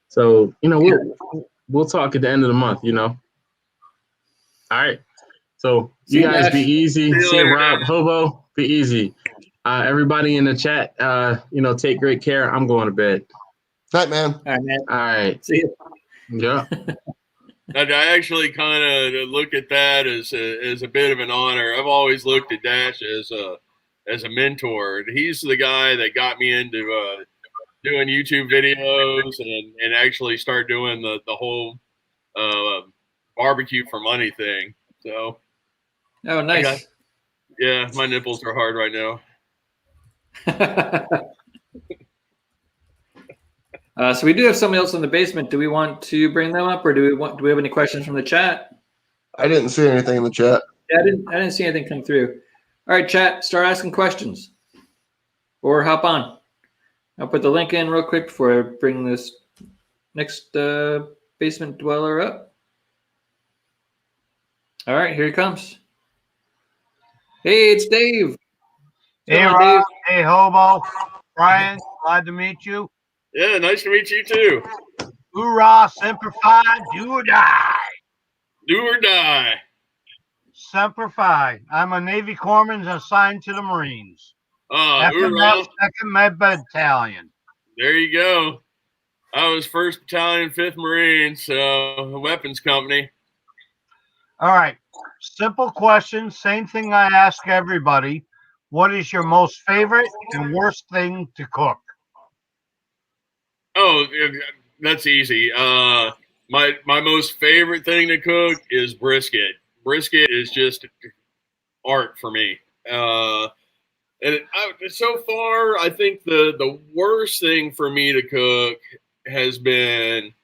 So we'll talk at the end of the month. All right. So you guys be easy. See you, Rob, Hobo. Be easy. Everybody in the chat, take great care. I'm going to bed. Night, man. All right, man. All right. See you. Yeah. I actually kind of look at that as a bit of an honor. I've always looked at Dash as a mentor. He's the guy that got me into doing YouTube videos and actually start doing the whole barbecue for money thing. So. Oh, nice. Yeah, my nipples are hard right now. So we do have somebody else in the basement. Do we want to bring them up, or do we have any questions from the chat? I didn't see anything in the chat. Yeah, I didn't see anything come through. All right, chat, start asking questions, or hop on. I'll put the link in real quick before I bring this next basement dweller up. All right, here he comes. Hey, it's Dave. Hey, Rob. Dave. Hey, Hobo. Brian, glad to meet you. Yeah, nice to meet you too. Hoorah, Semper Fi, do or die. Do or die. Semper Fi. I'm a Navy corpsman assigned to the Marines. Hoorah. 2nd Med Battalion. There you go. I was 1st Battalion, 5th Marines, weapons company. All right. Simple question. Same thing I ask everybody. What is your most favorite and worst thing to cook? Oh, that's easy. My most favorite thing to cook is brisket. Brisket is just art for me. So far, I think the worst thing for me to cook has been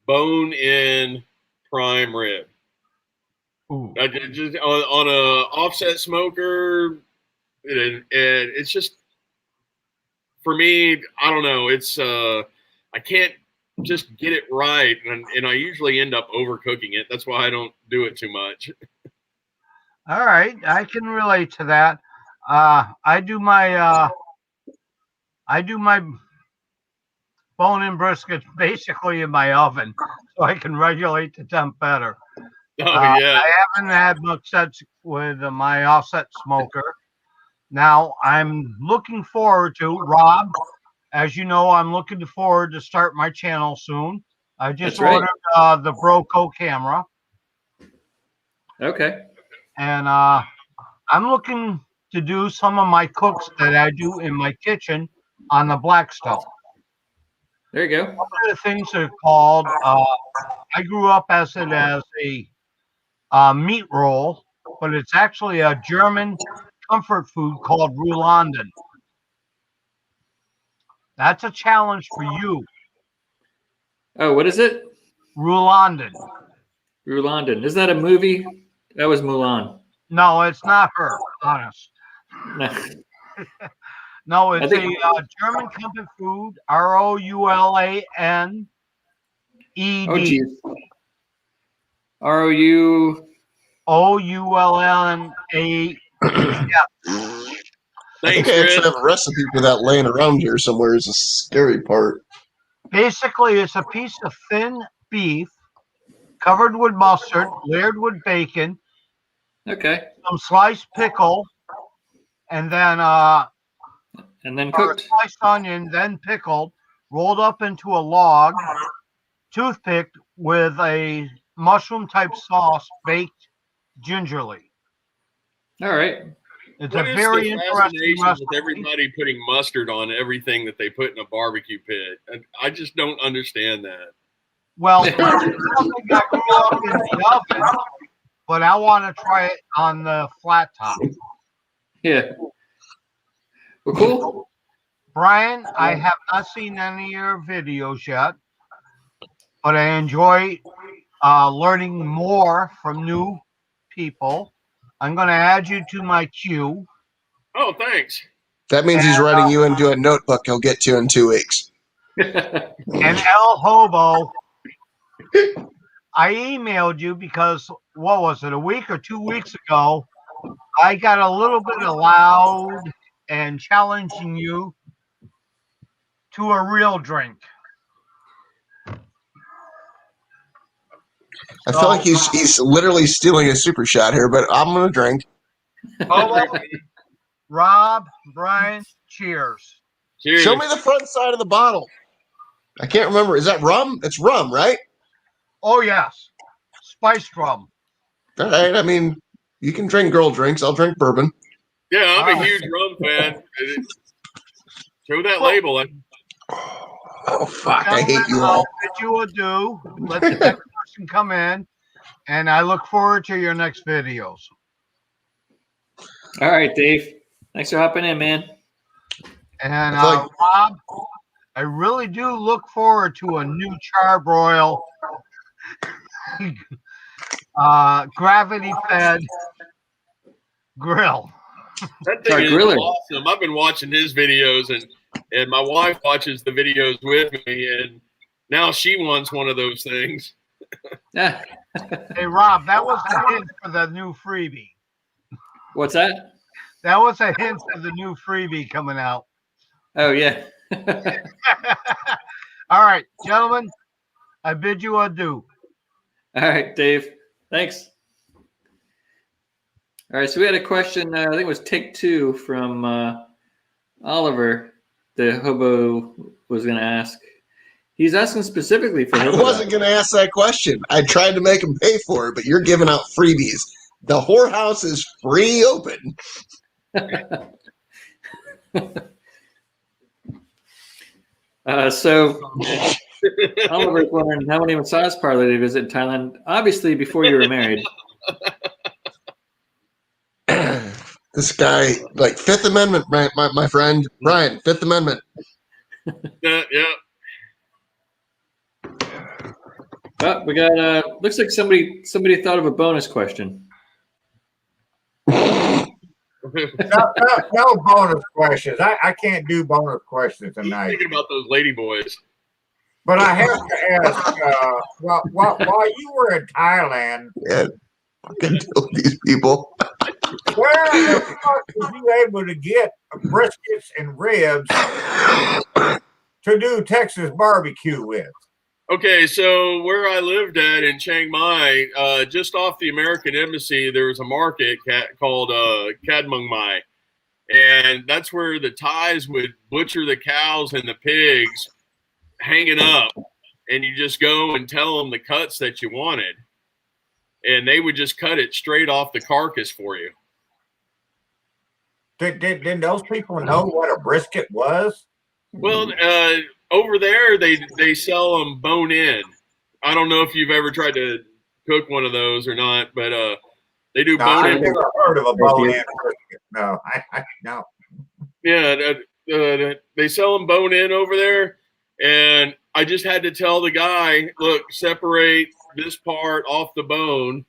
bone-in prime rib. I just on a offset smoker, and it's just, for me, I don't know. It's I can't just get it right, and I usually end up overcooking it. That's why I don't do it too much. All right, I can relate to that. I do my bone-in brisket basically in my oven, so I can regulate the temp better. Oh yeah. I haven't had much such with my offset smoker. Now I'm looking forward to, Rob, as you know, I'm looking forward to start my channel soon. I just ordered the Broco camera. Okay. And I'm looking to do some of my cooks that I do in my kitchen on the black stove. There you go. One of the things are called, I grew up as a meat roll, but it's actually a German comfort food called Roulanden. That's a challenge for you. Oh, what is it? Rulondon. Rulondon. Is that a movie? That was Mulan. No, it's not her. Honest. No. No, it's think- a German comfort food. Roulaned. Oh, geez. ROU. Oulna. I think I actually have a recipe for that laying around here somewhere. Is the scary part. Basically, it's a piece of thin beef covered with mustard, layered with bacon, Okay. some sliced pickle, and then And then or cooked. sliced onion, then pickled, rolled up into a log, toothpicked with a mushroom type sauce baked gingerly. All right. It's What a is very the interesting fascination recipe. with everybody putting mustard on everything that they put in a barbecue pit? I just don't understand that. Well, it's something I grew up in the oven, but I want to try it on the flat top. Yeah. Well, cool. Brian, I have not seen any of your videos yet, but I enjoy learning more from new people. I'm going to add you to my queue. Oh, thanks. That means he's writing you into a notebook he'll get to in 2 weeks. And El Hobo, I emailed you because, what was it, a week or 2 weeks ago, I got a little bit loud and challenging you to a real drink. I feel like he's literally stealing a super shot here, but I'm gonna drink. Hobo, Rob, Brian, cheers. Cheers. Show me the front side of the bottle. I can't remember. Is that rum? It's rum, right? Oh, yes. Spiced rum. All right. I mean, you can drink girl drinks. I'll drink bourbon. Yeah, I'm a huge rum fan. Show that label. Oh, fuck. I hate you all. What you will do, let the next person come in, and I look forward to your next videos. All right, Dave. Thanks for hopping in, man. And I feel Rob, I really do look forward to a new charbroil, gravity-fed grill. That thing Our is griller. awesome. I've been watching his videos, and my wife watches the videos with me, and now she wants one of those things. Yeah. Hey, Rob, that was a hint for the new freebie. What's that? That was a hint for the new freebie coming out. Oh, yeah. All right, gentlemen, I bid you adieu. All right, Dave. Thanks. All right, so we had a question, I think it was take 2 from Oliver, the Hobo was going to ask. He's asking specifically for I Hobo. wasn't going to ask that question. I tried to make him pay for it, but you're giving out freebies. The whorehouse is free open. So Oliver's wondering how many massage parlors did you visit in Thailand? Obviously, before you were married. This guy, like Fifth Amendment, my friend Brian, Fifth Amendment. Yeah. Oh, we got. Looks like somebody thought of a bonus question. No bonus questions. I can't do bonus questions He's tonight. thinking about those lady boys. But I have to ask, while you were in Thailand, Yeah, fucking kill these people. where the fuck were you able to get briskets and ribs to do Texas barbecue with? Okay, so where I lived at in Chiang Mai, just off the American Embassy, there was a market called Kadmung Mai. And that's where the Thais would butcher the cows and the pigs hanging up. And you just go and tell them the cuts that you wanted. And they would just cut it straight off the carcass for you. Did those people know what a brisket was? Well, over there, they sell them bone in. I don't know if you've ever tried to cook one of those or not, but they do No, bone I've in. never heard of a bone-in brisket. No, I no. Yeah, they sell them bone in over there, And I just had to tell the guy, look, separate this part off the bone,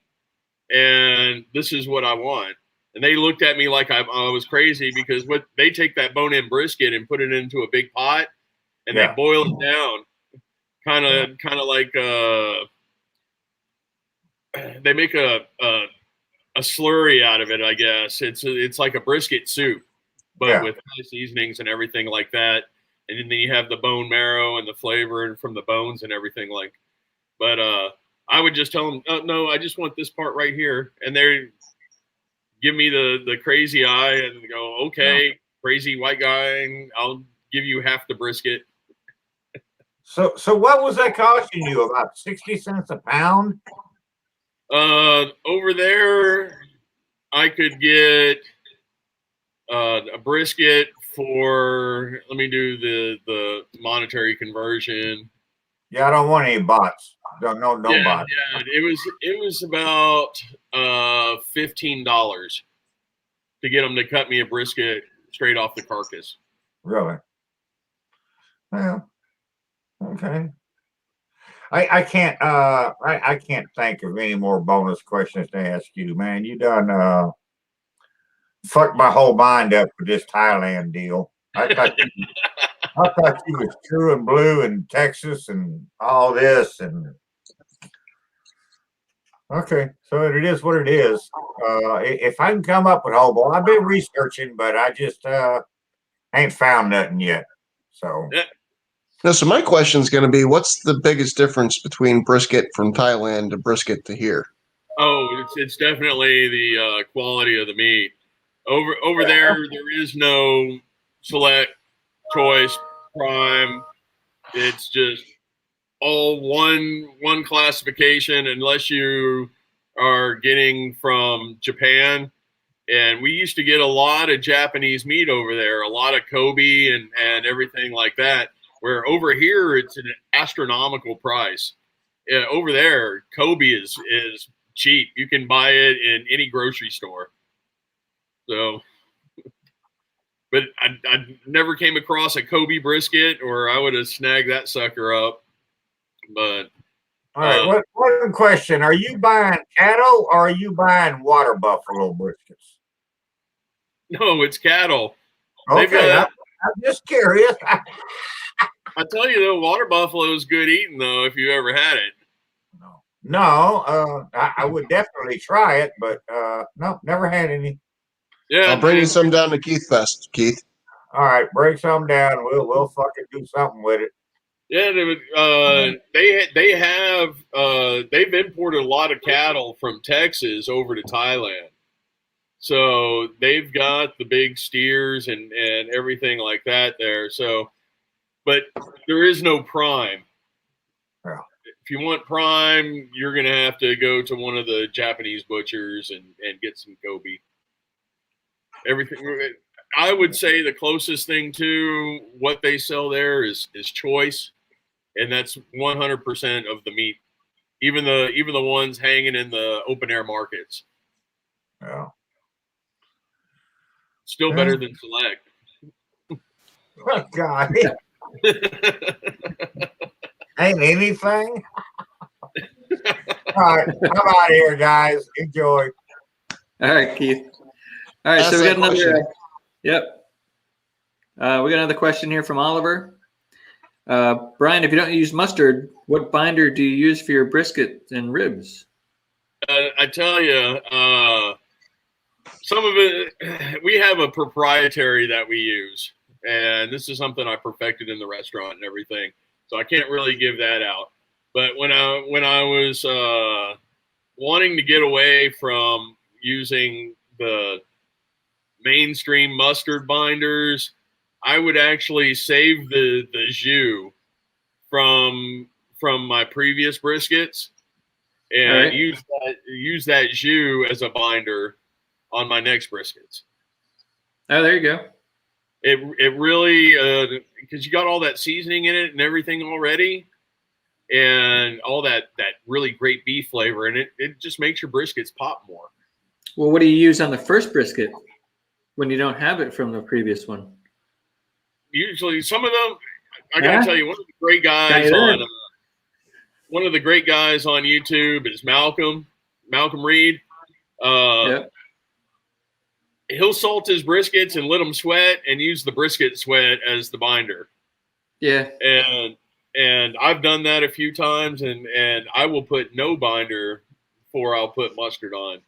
and this is what I want. And they looked at me like I was crazy, because what they take that bone-in brisket and put it into a big pot, and they boil it down, kind of like they make a slurry out of it, I guess. It's like a brisket soup, but with high seasonings and everything like that. And then you have the bone marrow and the flavor from the bones and everything like. But I would just tell them, oh, no, I just want this part right here, and they give me the crazy eye and go, okay, crazy white guy, and I'll give you half the brisket. So what was that costing you? About 60 cents a pound? Over there, I could get a brisket for, let me do the monetary conversion. Yeah, I don't want any bots. No bots. Yeah, it was about $15 to get them to cut me a brisket straight off the carcass. Really? Well, okay. I can't I can't think of any more bonus questions to ask you, man. You done fucked my whole mind up with this Thailand deal. I thought you was true and blue in Texas and all this, and okay, so it is what it is. If I can come up with Hobo, I've been researching, but I just ain't found nothing yet. So now, so my question is going to be, what's the biggest difference between brisket from Thailand to brisket to here? Oh, it's definitely the quality of the meat. Over there is no select, choice, prime. It's just all one classification, unless you are getting from Japan. And we used to get a lot of Japanese meat over there, a lot of Kobe and everything like that, where over here it's an astronomical price. Over there, Kobe is cheap. You can buy it in any grocery store. So, but I never came across a Kobe brisket, or I would have snagged that sucker up. But all right, one question: are you buying cattle or are you buying water buffalo briskets? No, it's cattle. Okay, I'm just curious. I tell you though, water buffalo is good eating though, if you ever had it. No, I would definitely try it, but no, never had any. Yeah, I'll bring you some down to Keith Fest, Keith. All right, break some down. We'll fucking do something with it. Yeah, they've imported a lot of cattle from Texas over to Thailand. So they've got the big steers and everything like that there. So, but there is no prime. Yeah. If you want prime, you're going to have to go to one of the Japanese butchers and get some Kobe. Everything. I would say the closest thing to what they sell there is choice, and that's 100% of the meat, even the ones hanging in the open air markets. Yeah. Still better than select. Oh, God. Ain't anything. All right, I'm out of here, guys. Enjoy. All right, Keith. All right, so we got another. Yep. We got another question here from Oliver. Brian, if you don't use mustard, what binder do you use for your brisket and ribs? I tell you, some of it, we have a proprietary that we use, and this is something I perfected in the restaurant and everything. So I can't really give that out. But when I was wanting to get away from using the mainstream mustard binders, I would actually save the jus from my previous briskets and use that jus as a binder on my next briskets. Oh, there you go. It really because you got all that seasoning in it and everything already, and all that really great beef flavor, and it just makes your briskets pop more. Well, what do you use on the first brisket when you don't have it from the previous one? Usually, some of them, I gotta Huh? tell you, one of the great guys Got you on there. one of the great guys on YouTube is Malcolm Reed. Yep. He'll salt his briskets and let them sweat and use the brisket sweat as the binder. Yeah. And I've done that a few times, and I will put no binder before I'll put mustard on,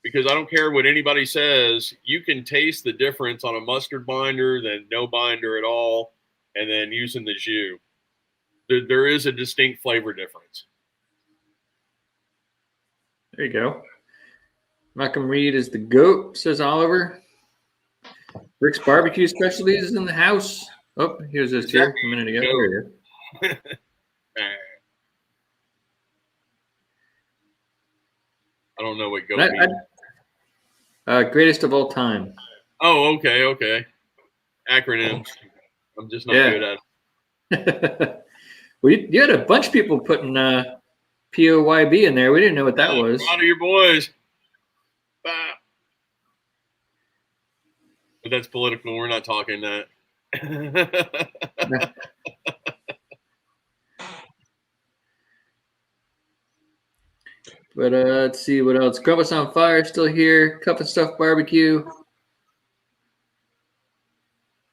because I don't care what anybody says. You can taste the difference on a mustard binder than no binder at all, and then using the jus. There is a distinct flavor difference. There you go. Malcolm Reed is the GOAT, says Oliver. Rick's Barbecue Specialties is in the house. Oh, here's this here a minute ago. There you go. I don't know what goat means. Greatest of all time. Oh, okay. Acronyms. I'm just not good at it. Well, you had a bunch of people putting POYB in there. We didn't know what that was. A lot of your boys. But that's political. We're not talking that. But let's see what else. Grub Us on Fire still here. Cup and Stuff Barbecue.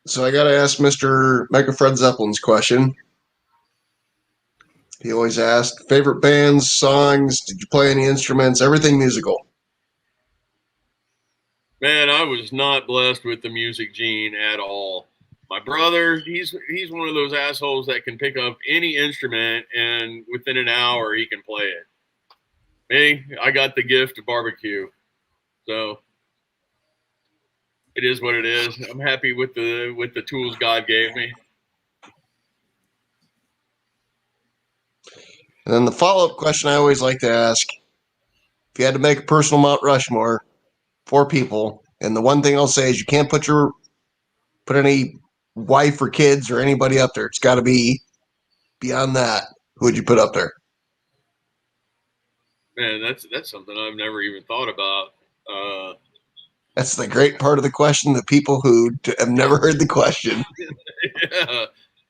So I got to ask Mr. Micah Fred Zeppelin's question. He always asked, favorite bands, songs, did you play any instruments, everything musical? Man, I was not blessed with the music gene at all. My brother, he's one of those assholes that can pick up any instrument and within an hour he can play it. Me, I got the gift of barbecue. So it is what it is. I'm happy with the tools God gave me. And then the follow-up question I always like to ask, if you had to make a personal Mount Rushmore, 4 people, and the one thing I'll say is you can't put any wife or kids or anybody up there. It's got to be beyond that. Who would you put up there? Man, that's something I've never even thought about. That's the great part of the question. The people who have never heard the question.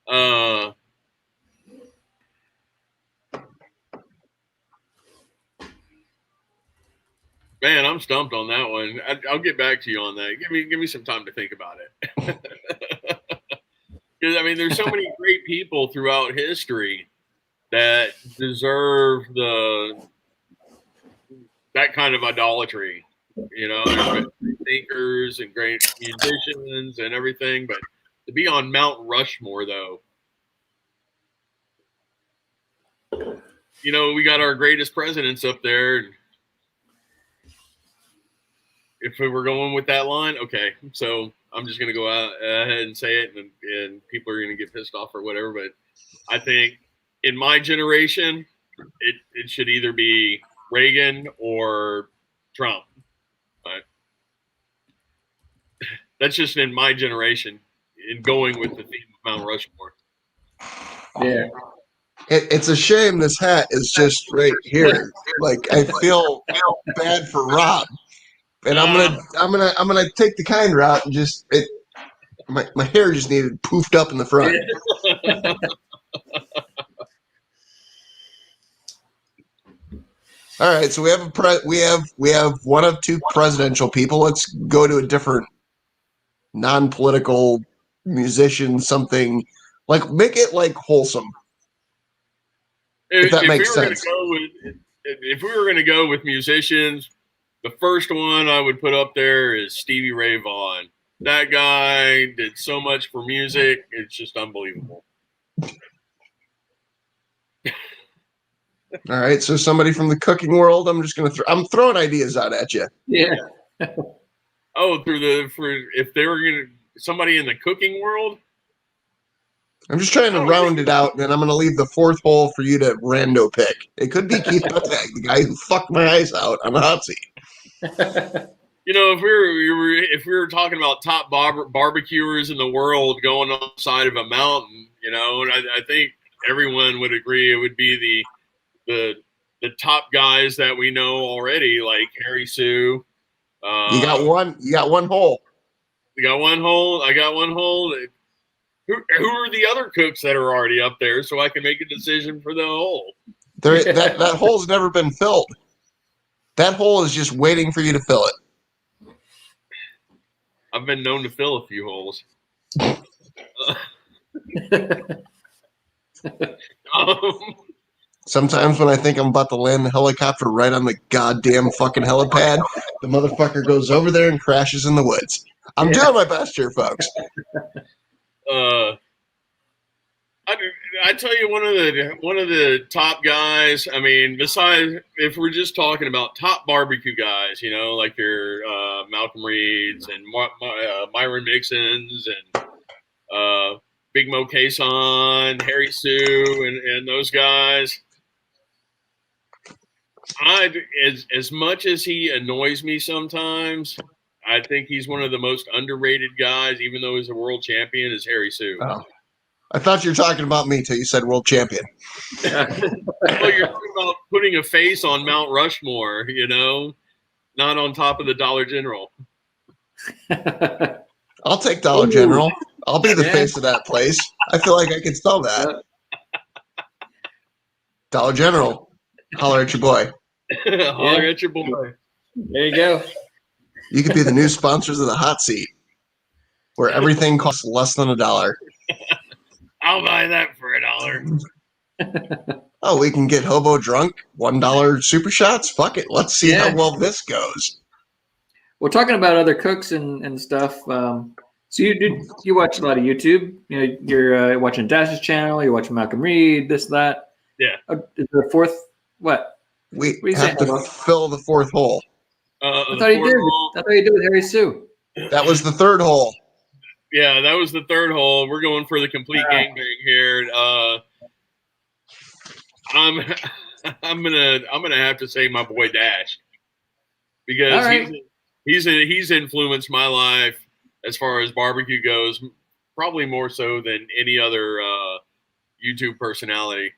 Yeah. Man, I'm stumped on that one. I'll get back to you on that. Give me some time to think about it. Because I mean, there's so many great people throughout history that deserve that kind of idolatry. You know, there's great thinkers and great musicians and everything, but to be on Mount Rushmore, though, you know, we got our greatest presidents up there. If we were going with that line, okay, so I'm just going to go ahead and say it, and people are going to get pissed off or whatever. But I think in my generation, it should either be Reagan or Trump. But that's just in my generation, in going with the theme of Mount Rushmore. Yeah. It's a shame this hat is just right here. Like, I feel bad for Rob. And I'm gonna take the kind route and just my hair just needed poofed up in the front. All right, so we have one of 2 presidential people. Let's go to a different non-political musician, something like make it like wholesome. If that makes sense. If we were going to go with musicians, the first one I would put up there is Stevie Ray Vaughan. That guy did so much for music; it's just unbelievable. All right, so somebody from the cooking world. I'm just gonna I'm throwing ideas out at you. Yeah. Oh, if they were going to somebody in the cooking world. I'm just trying to round it out, and then I'm going to leave the 4th hole for you to rando pick. It could be Keith Buttag, the guy who fucked my eyes out on the hot seat. You know, if we were talking about top barbecuers in the world going on the side of a mountain, you know, and I think everyone would agree it would be the top guys that we know already, like Harry Sue. You got one hole. You got one hole. I got one hole. Who are the other cooks that are already up there so I can make a decision for the hole? That hole's never been filled. That hole is just waiting for you to fill it. I've been known to fill a few holes. Sometimes when I think I'm about to land the helicopter right on the goddamn fucking helipad, the motherfucker goes over there and crashes in the woods. I'm doing my best here, folks. I tell you, one of the top guys. I mean, besides, if we're just talking about top barbecue guys, you know, like your Malcolm Reeds and Myron Mixons and Big Mo Cason, Harry Sue, and those guys. As much as he annoys me sometimes, I think he's one of the most underrated guys, even though he's a world champion, is Harry Sue. Oh. I thought you were talking about me till you said world champion. Well, you're talking about putting a face on Mount Rushmore, you know, not on top of the Dollar General. I'll take Dollar General. I'll be the face of that place. I feel like I can sell that. Dollar General. Holler at your boy. Holler at your boy. There you go. You could be the new sponsors of the hot seat, where everything costs less than $1. I'll buy that for $1. Oh, we can get Hobo drunk. $1 super shots. Fuck it. Let's see how well this goes. Well, talking about other cooks and stuff. So you watch a lot of YouTube. You know, you're watching Dash's channel. You're watching Malcolm Reed. This, that. Yeah. Is there a fourth? What? We what have to fill the fourth hole. I thought you did. I thought you did with Harry Sue. That was the third hole. Yeah, that was the third hole. We're going for the complete gangbang here. I'm gonna have to say my boy Dash, because he's influenced my life as far as barbecue goes, probably more so than any other YouTube personality.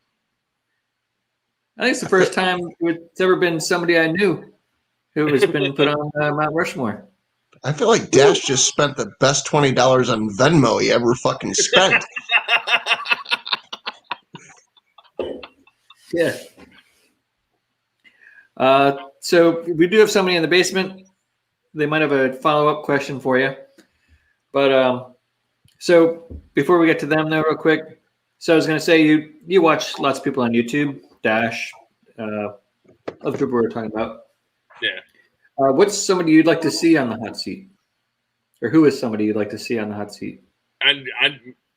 I think it's the first time it's ever been somebody I knew who has been put on Mount Rushmore. I feel like Dash just spent the best $20 on Venmo he ever fucking spent. Yeah. So we do have somebody in the basement. They might have a follow-up question for you. But so before we get to them, though, real quick. So I was going to say, you watch lots of people on YouTube, Dash, other people we're talking about. Yeah. What's somebody you'd like to see on the hot seat? Or who is somebody you'd like to see on the hot seat? And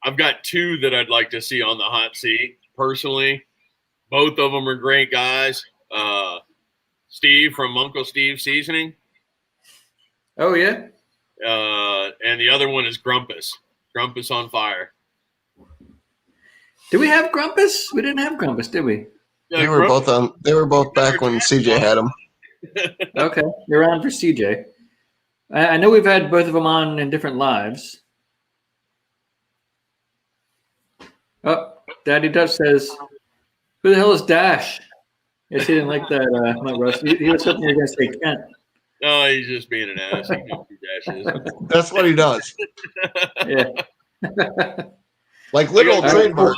I've got two that I'd like to see on the hot seat, personally. Both of them are great guys. Steve from Uncle Steve's Seasoning. Oh, yeah? And the other one is Grumpus. Grumpus on Fire. Did we have Grumpus? We didn't have Grumpus, did we? Yeah, They were both back when CJ had them. Okay, you're on for CJ. I know we've had both of them on in different lives. Oh, Daddy Dutch says, "Who the hell is Dash?" Yes, he didn't like that. My Russ. He was hoping you were going to say Kent. No, he's just being an ass. He knows who Dash is. That's what he does. Yeah. Like literal trademark.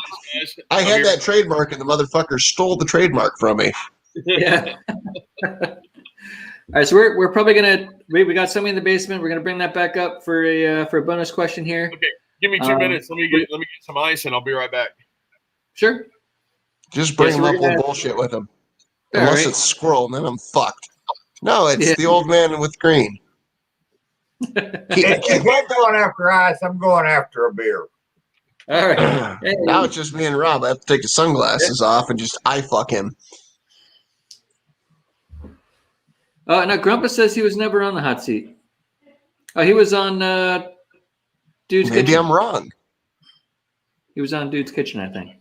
I had that trademark, and the motherfucker stole the trademark from me. Yeah. All right, so we're probably gonna we got somebody in the basement. We're gonna bring that back up for a bonus question here. Okay, give me 2 minutes. Let me get some ice, and I'll be right back. Sure. Just bring him up. We'll bullshit with him. All Unless right. it's squirrel, and then I'm fucked. No, it's the old man with green. If you're going after ice, I'm going after a beer. All right. Hey. Now it's just me and Rob. I have to take the sunglasses off and just eye fuck him. No, Grumpus says he was never on the hot seat. Oh, he was on Dude's Maybe Kitchen. I'm wrong. He was on Dude's Kitchen, I think.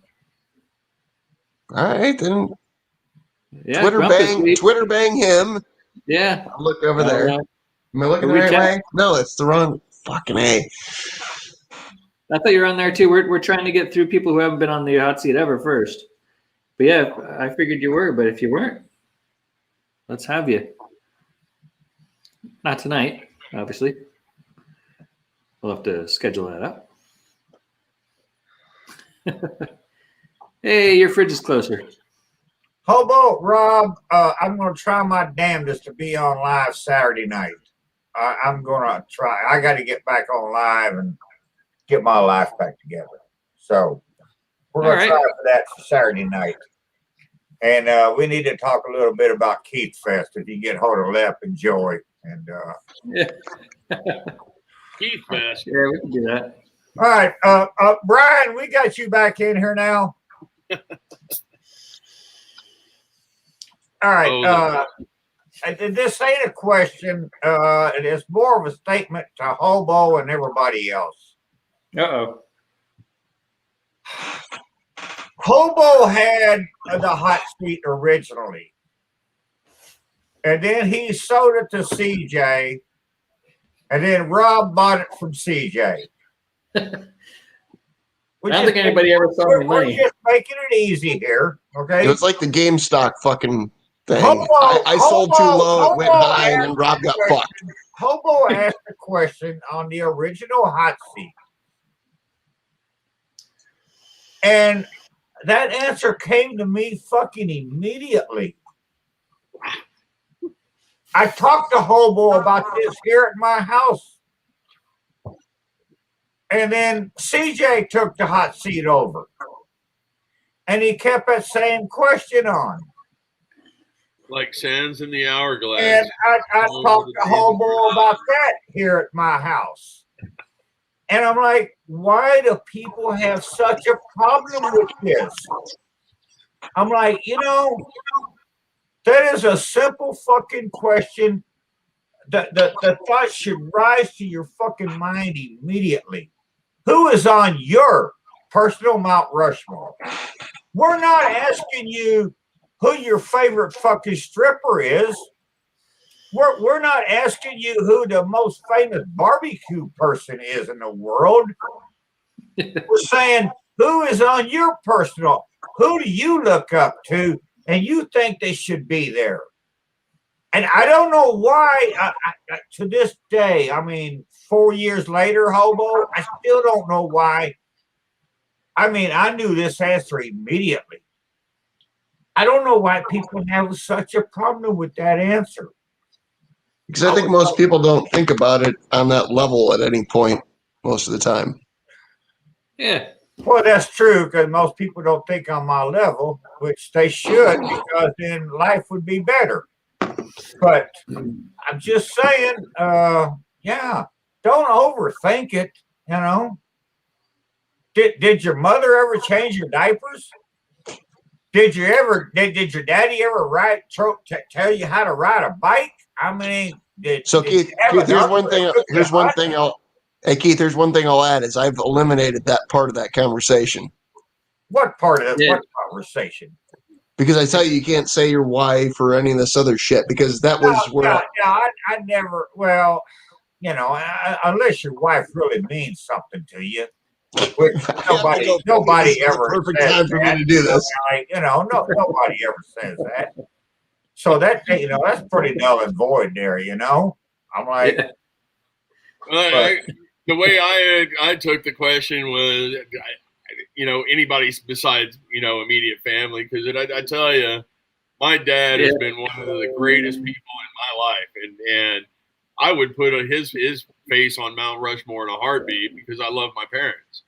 All right, then Yeah, Twitter bang him. Yeah. I'll look over there. Am I looking the right way? No, it's the wrong fucking A. I thought you were on there too. We're trying to get through people who haven't been on the hot seat ever first. But yeah, I figured you were. But if you weren't, let's have you. Not tonight, obviously. We'll have to schedule that up. Hey, your fridge is closer. Hobo, Rob, I'm going to try my damnedest to be on live Saturday night. I'm going to try. I got to get back on live and get my life back together. So we're going to try for that for Saturday night. And we need to talk a little bit about Keith Fest if you get hold of Lep and Joy. And Keith Fest. Yeah, we can do that. all right, Brian, we got you back in here now. All right. This ain't a question. It is more of a statement to Hobo and everybody else. Uh-oh. Hobo had the hot seat originally. And then he sold it to CJ. And then Rob bought it from CJ. I don't think anybody ever saw the money. We're just making it easy here. Okay. It was like the GameStop fucking thing. Hobo, I sold too low, it went Hobo high, and then Rob got fucked. Hobo asked a question on the original hot seat. And that answer came to me fucking immediately. I talked to Hobo about this here at my house. And then CJ took the hot seat over. And he kept that same question on. Like sands in the hourglass. And I talked to Hobo about that here at my house. And I'm like, why do people have such a problem with this? I'm like, that is a simple fucking question. The thought should rise to your fucking mind immediately. Who is on your personal Mount Rushmore? We're not asking you who your favorite fucking stripper is. We're not asking you who the most famous barbecue person is in the world. We're saying who is on your personal, who do you look up to and you think they should be there? And I don't know why, to this day, 4 years later, Hobo, I still don't know why. I knew this answer immediately. I don't know why people have such a problem with that answer. Because I think most people don't think about it on that level at any point most of the time. Yeah. Well, that's true because most people don't think on my level, which they should because then life would be better. But I'm just saying, don't overthink it, Did your mother ever change your diapers? Did your daddy ever tell you how to ride a bike? Keith, here's one thing I'll add is I've eliminated that part of that conversation. What part of what conversation? Because I tell you can't say your wife or any of this other shit because that was where I never. Well, unless your wife really means something to you, which nobody ever. Perfect time for me to do this. Nobody ever says that. So that that's pretty null and void there. I'm like. The way I took the question was, anybody besides, immediate family. Because I tell you, my dad has been one of the greatest people in my life. And I would put his face on Mount Rushmore in a heartbeat because I love my parents.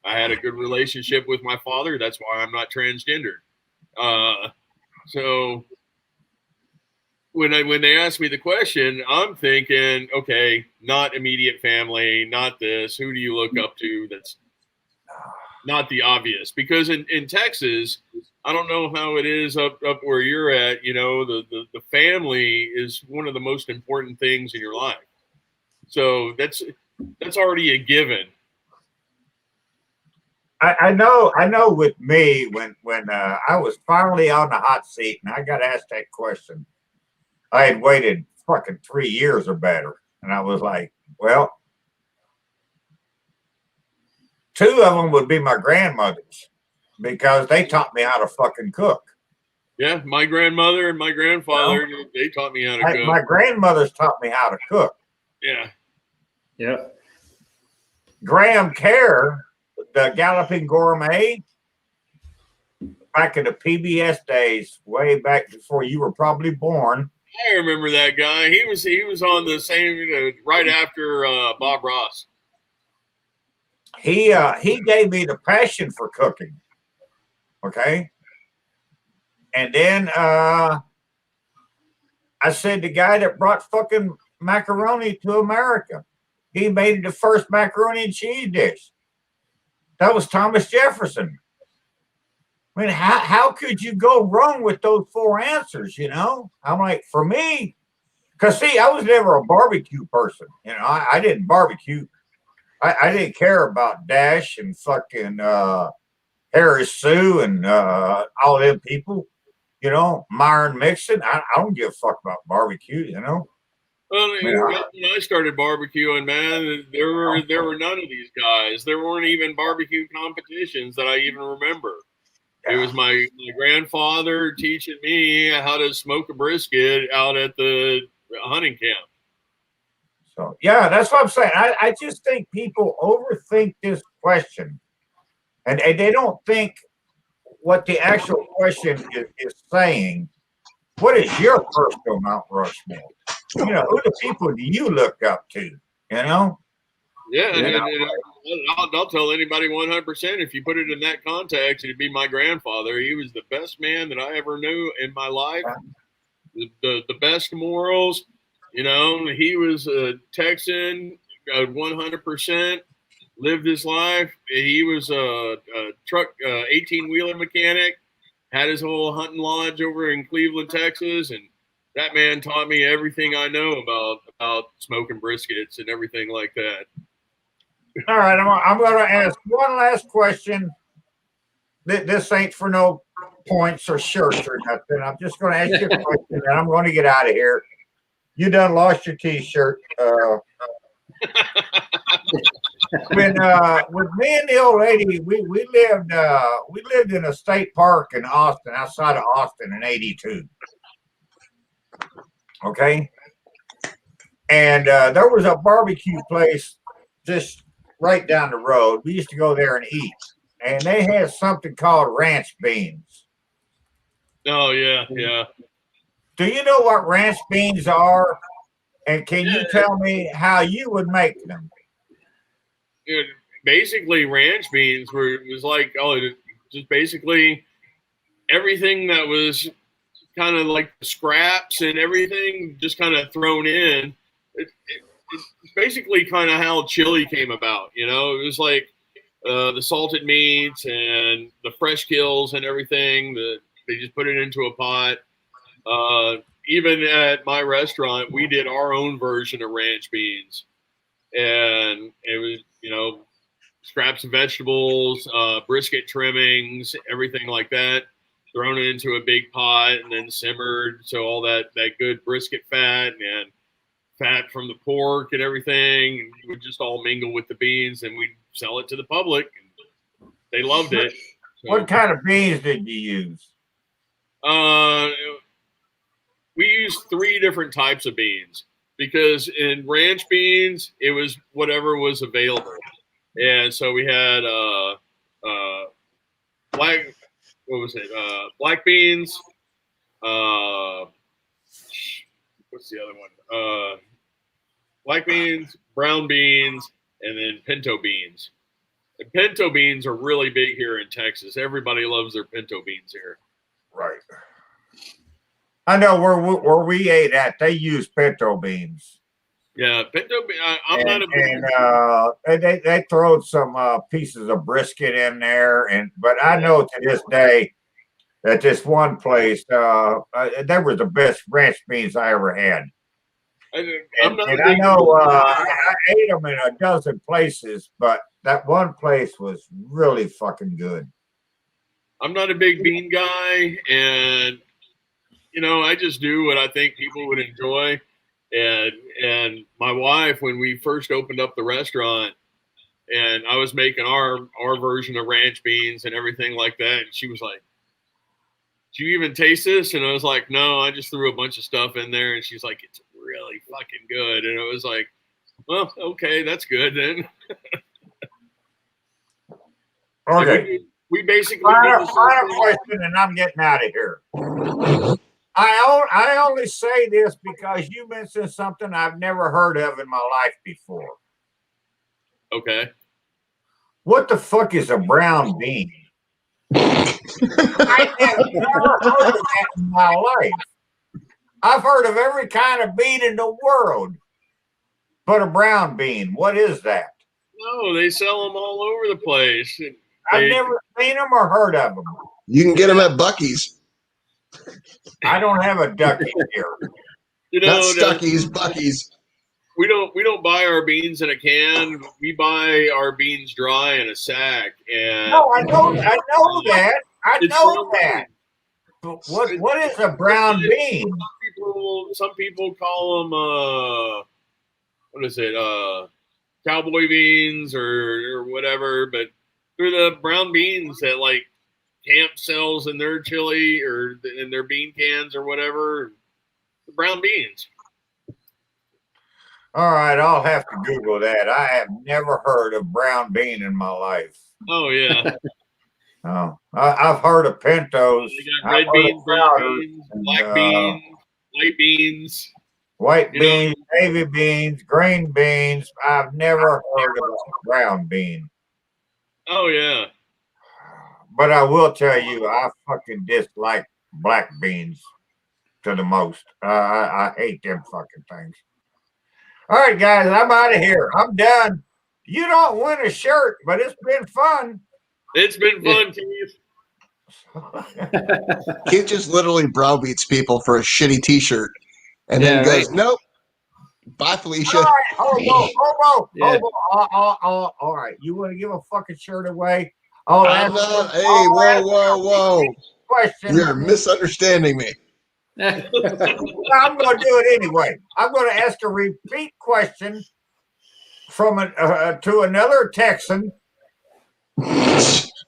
I had a good relationship with my father. That's why I'm not transgender. So when they ask me the question, I'm thinking, okay, not immediate family, not this. Who do you look up to? That's not the obvious. Because in Texas, I don't know how it is up where you're at. The family is one of the most important things in your life. So that's already a given. I know with me when I was finally on the hot seat and I got asked that question, I had waited fucking 3 years or better. And I was like, well, 2 of them would be my grandmothers because they taught me how to fucking cook. Yeah, my grandmother and my grandfather, they taught me how to cook. My grandmothers taught me how to cook. Yeah. Yeah. Graham Kerr, the Galloping Gourmet back in the PBS days, way back before you were probably born. I remember that guy. He was on the same right after Bob Ross. He gave me the passion for cooking. Okay. And then I said the guy that brought fucking macaroni to America, he made the first macaroni and cheese dish. That was Thomas Jefferson. I mean, how could you go wrong with those 4 answers, you know? I'm like, for me, because see, I was never a barbecue person. You know, I didn't barbecue. I didn't care about Dash and fucking Harris Sue and all them people, you know, Myron Mixon. I don't give a fuck about barbecue, you know. Well, when I started barbecuing, man, there were none of these guys. There weren't even barbecue competitions that I even remember. It was my grandfather teaching me how to smoke a brisket out at the hunting camp. So, yeah, that's what I'm saying. I just think people overthink this question, and they don't think what the actual question is saying. What is your personal Mount Rushmore? You know, who the people do you look up to? You know? Yeah, and I'll tell anybody 100%. If you put it in that context, it'd be my grandfather. He was the best man that I ever knew in my life. The best morals. You know, he was a Texan, 100%. Lived his life. He was a truck 18-wheeler mechanic. Had his whole hunting lodge over in Cleveland, Texas, and that man taught me everything I know about smoking briskets and everything like that. All right, I'm going to ask one last question. This ain't for no points or shirts or nothing. I'm just going to ask you a question, and I'm going to get out of here. You done lost your T-shirt. When with me and the old lady, we lived in a state park in Austin, outside of Austin, in '82. Okay, and there was a barbecue place just right down the road. We used to go there and eat, and they had something called ranch beans. Oh yeah, yeah. Do you know what ranch beans are? And can you tell me how you would make them? Basically, ranch beans was like just basically everything that was kind of like scraps and everything just kind of thrown in. It's basically kind of how chili came about. You know, it was like the salted meats and the fresh kills and everything. They just put it into a pot. Even at my restaurant, we did our own version of ranch beans, and it was, you know, scraps of vegetables, brisket trimmings, everything like that, thrown into a big pot and then simmered. So all that good brisket fat and fat from the pork and everything would just all mingle with the beans, and we'd sell it to the public. And they loved it. So, what kind of beans did you use? We used 3 different types of beans, because in ranch beans, it was whatever was available. And so we had black beans, what's the other one? Black beans, brown beans, and then pinto beans. And pinto beans are really big here in Texas. Everybody loves their pinto beans here. Right. I know where we ate at, they use pinto beans. Yeah, pinto beans. I'm not a big. And they throw some pieces of brisket in there, but I know to this day that this one place, they were the best ranch beans I ever had. I know I ate them in a dozen places, but that one place was really fucking good. I'm not a big bean guy, and you know, I just do what I think people would enjoy. And my wife, when we first opened up the restaurant, and I was making our version of ranch beans and everything like that, and she was like, "Did you even taste this?" And I was like, "No, I just threw a bunch of stuff in there." And she's like, "It's really fucking good." And it was like, "Well, okay, that's good then." Okay. We basically do Final the same thing. question, and I'm getting out of here. I only say this because you mentioned something I've never heard of in my life before. Okay. What the fuck is a brown bean? I have never heard of that in my life. I've heard of every kind of bean in the world, but a brown bean. What is that? No, they sell them all over the place. I've never seen them or heard of them. You can get them at Bucky's. I don't have a ducky here. You Not know, Stuckies, Bucky's. we don't buy our beans in a can. We buy our beans dry in a sack. And No, I know that. I it's know brown that. But what is a brown bean? Some people call them what is it? Cowboy beans or whatever, but they're the brown beans that like Camp sells in their chili or in their bean cans or whatever. The brown beans. All right, I'll have to Google that. I have never heard of brown bean in my life. Oh yeah. Oh, I've heard of pintos. You got red beans, brown beans, black beans, white beans. White beans, navy beans, green beans. I've never heard of a brown bean. Oh yeah. But I will tell you, I fucking dislike black beans to the most. I hate them fucking things. All right, guys, I'm out of here. I'm done. You don't win a shirt, but it's been fun. It's been fun, Keith. Keith just literally browbeats people for a shitty T-shirt, and then Yeah, goes, "Nope, bye, Felicia." All right, Hobo. Yeah. All right, you want to give a fucking shirt away? I'll I'm ask not. Hey, I'll ask whoa! question. You're misunderstanding me. I'm going to do it anyway. I'm going to ask a repeat question from to another Texan.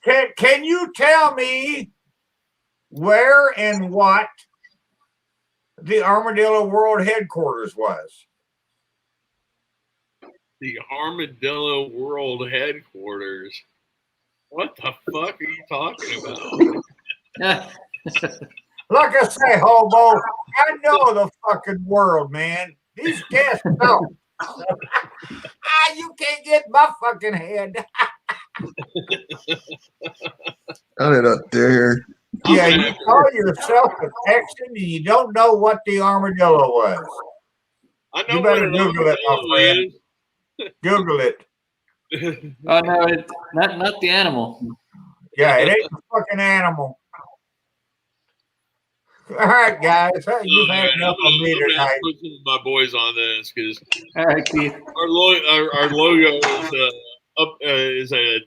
Can you tell me where and what the Armadillo World Headquarters was? The Armadillo World Headquarters. What the fuck are you talking about? Like I say, Hobo, I know the fucking world, man. These guests don't. You can't get my fucking head. I did up there. Yeah, you call yourself a Texan and you don't know what the armadillo was. I know You better what an Google it, my armadillo friend. Google it. is. Oh no, it's not the animal. Yeah, it ain't a fucking animal. All right, guys. You've had enough of me I'm gonna have tonight. to put some of my boys on this because All right, Keith. our logo is a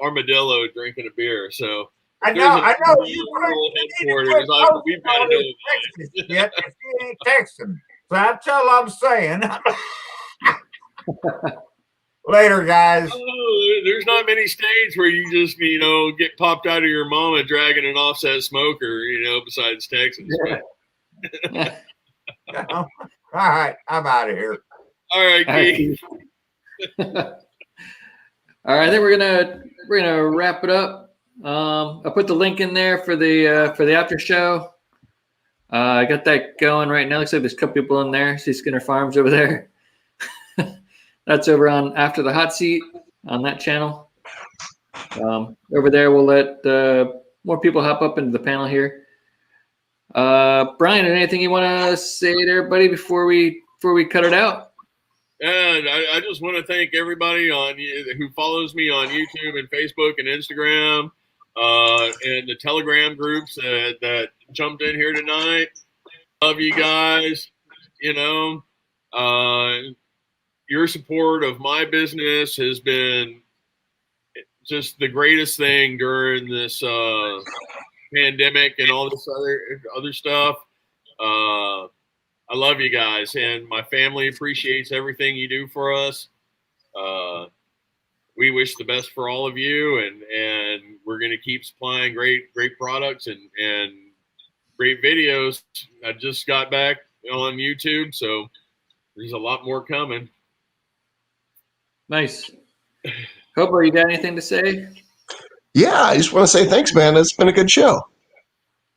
armadillo drinking a beer. So I there's know. a I know. World You Headquarters. We've got to know Texas yet if you ain't Texan. So that's all I'm saying. Later, guys. Oh, there's not many states where you just get popped out of your mama dragging an offset smoker. Besides Texas. Yeah. All right, I'm out of here. All right, All right, Keith. Keith. All right, I think we're gonna wrap it up. I put the link in there for the after show. I got that going right now. Looks like there's a couple people in there. See Skinner Farms over there. That's over on After the Hot Seat on that channel. Over there, we'll let more people hop up into the panel here. Brian, anything you want to say to everybody before we cut it out? And I just want to thank everybody who follows me on YouTube and Facebook and Instagram, and the Telegram groups that jumped in here tonight. Love you guys. Your support of my business has been just the greatest thing during this pandemic and all this other stuff. I love you guys, and my family appreciates everything you do for us. We wish the best for all of you, and we're going to keep supplying great products and great videos. I just got back on YouTube, so there's a lot more coming. Nice. Hobo, you got anything to say? Yeah, I just want to say thanks, man. It's been a good show.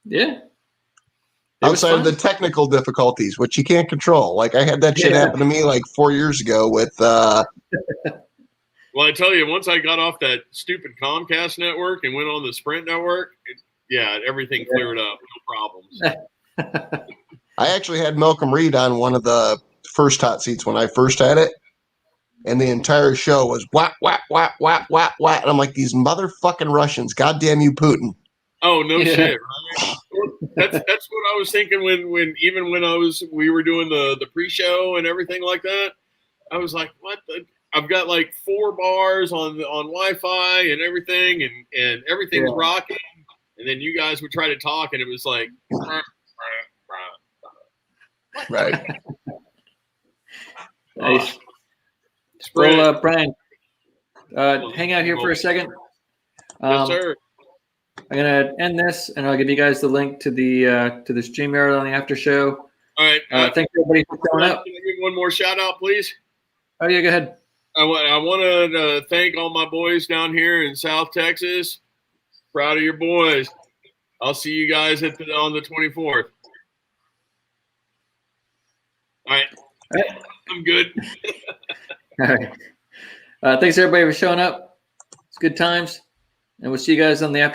Yeah. It was Outside of the fun. technical difficulties, which you can't control. Like I had that shit happen to me like 4 years ago with Well, I tell you, once I got off that stupid Comcast network and went on the Sprint network, everything cleared up. No problems. I actually had Malcolm Reed on one of the first hot seats when I first had it. And the entire show was whap, whap, whap, whap, whap, whap. And I'm like, these motherfucking Russians, goddamn you, Putin. Oh, no shit, right? That's what I was thinking when we were doing the pre-show and everything like that. I was like, what the? I've got like 4 bars on Wi-Fi and everything, and everything's rocking. And then you guys would try to talk, and it was like, Right. Nice. Sprint. Well, Brian, hang out here for a second. Yes, sir. I'm gonna end this, and I'll give you guys the link to the StreamYard on the after show. All right. Thanks everybody for showing up. Can I give one more shout out, please? Oh yeah, go ahead. I want to thank all my boys down here in South Texas. Proud of your boys. I'll see you guys on the 24th. All right. I'm good. All right. Thanks everybody for showing up. It's good times, and we'll see you guys on the after.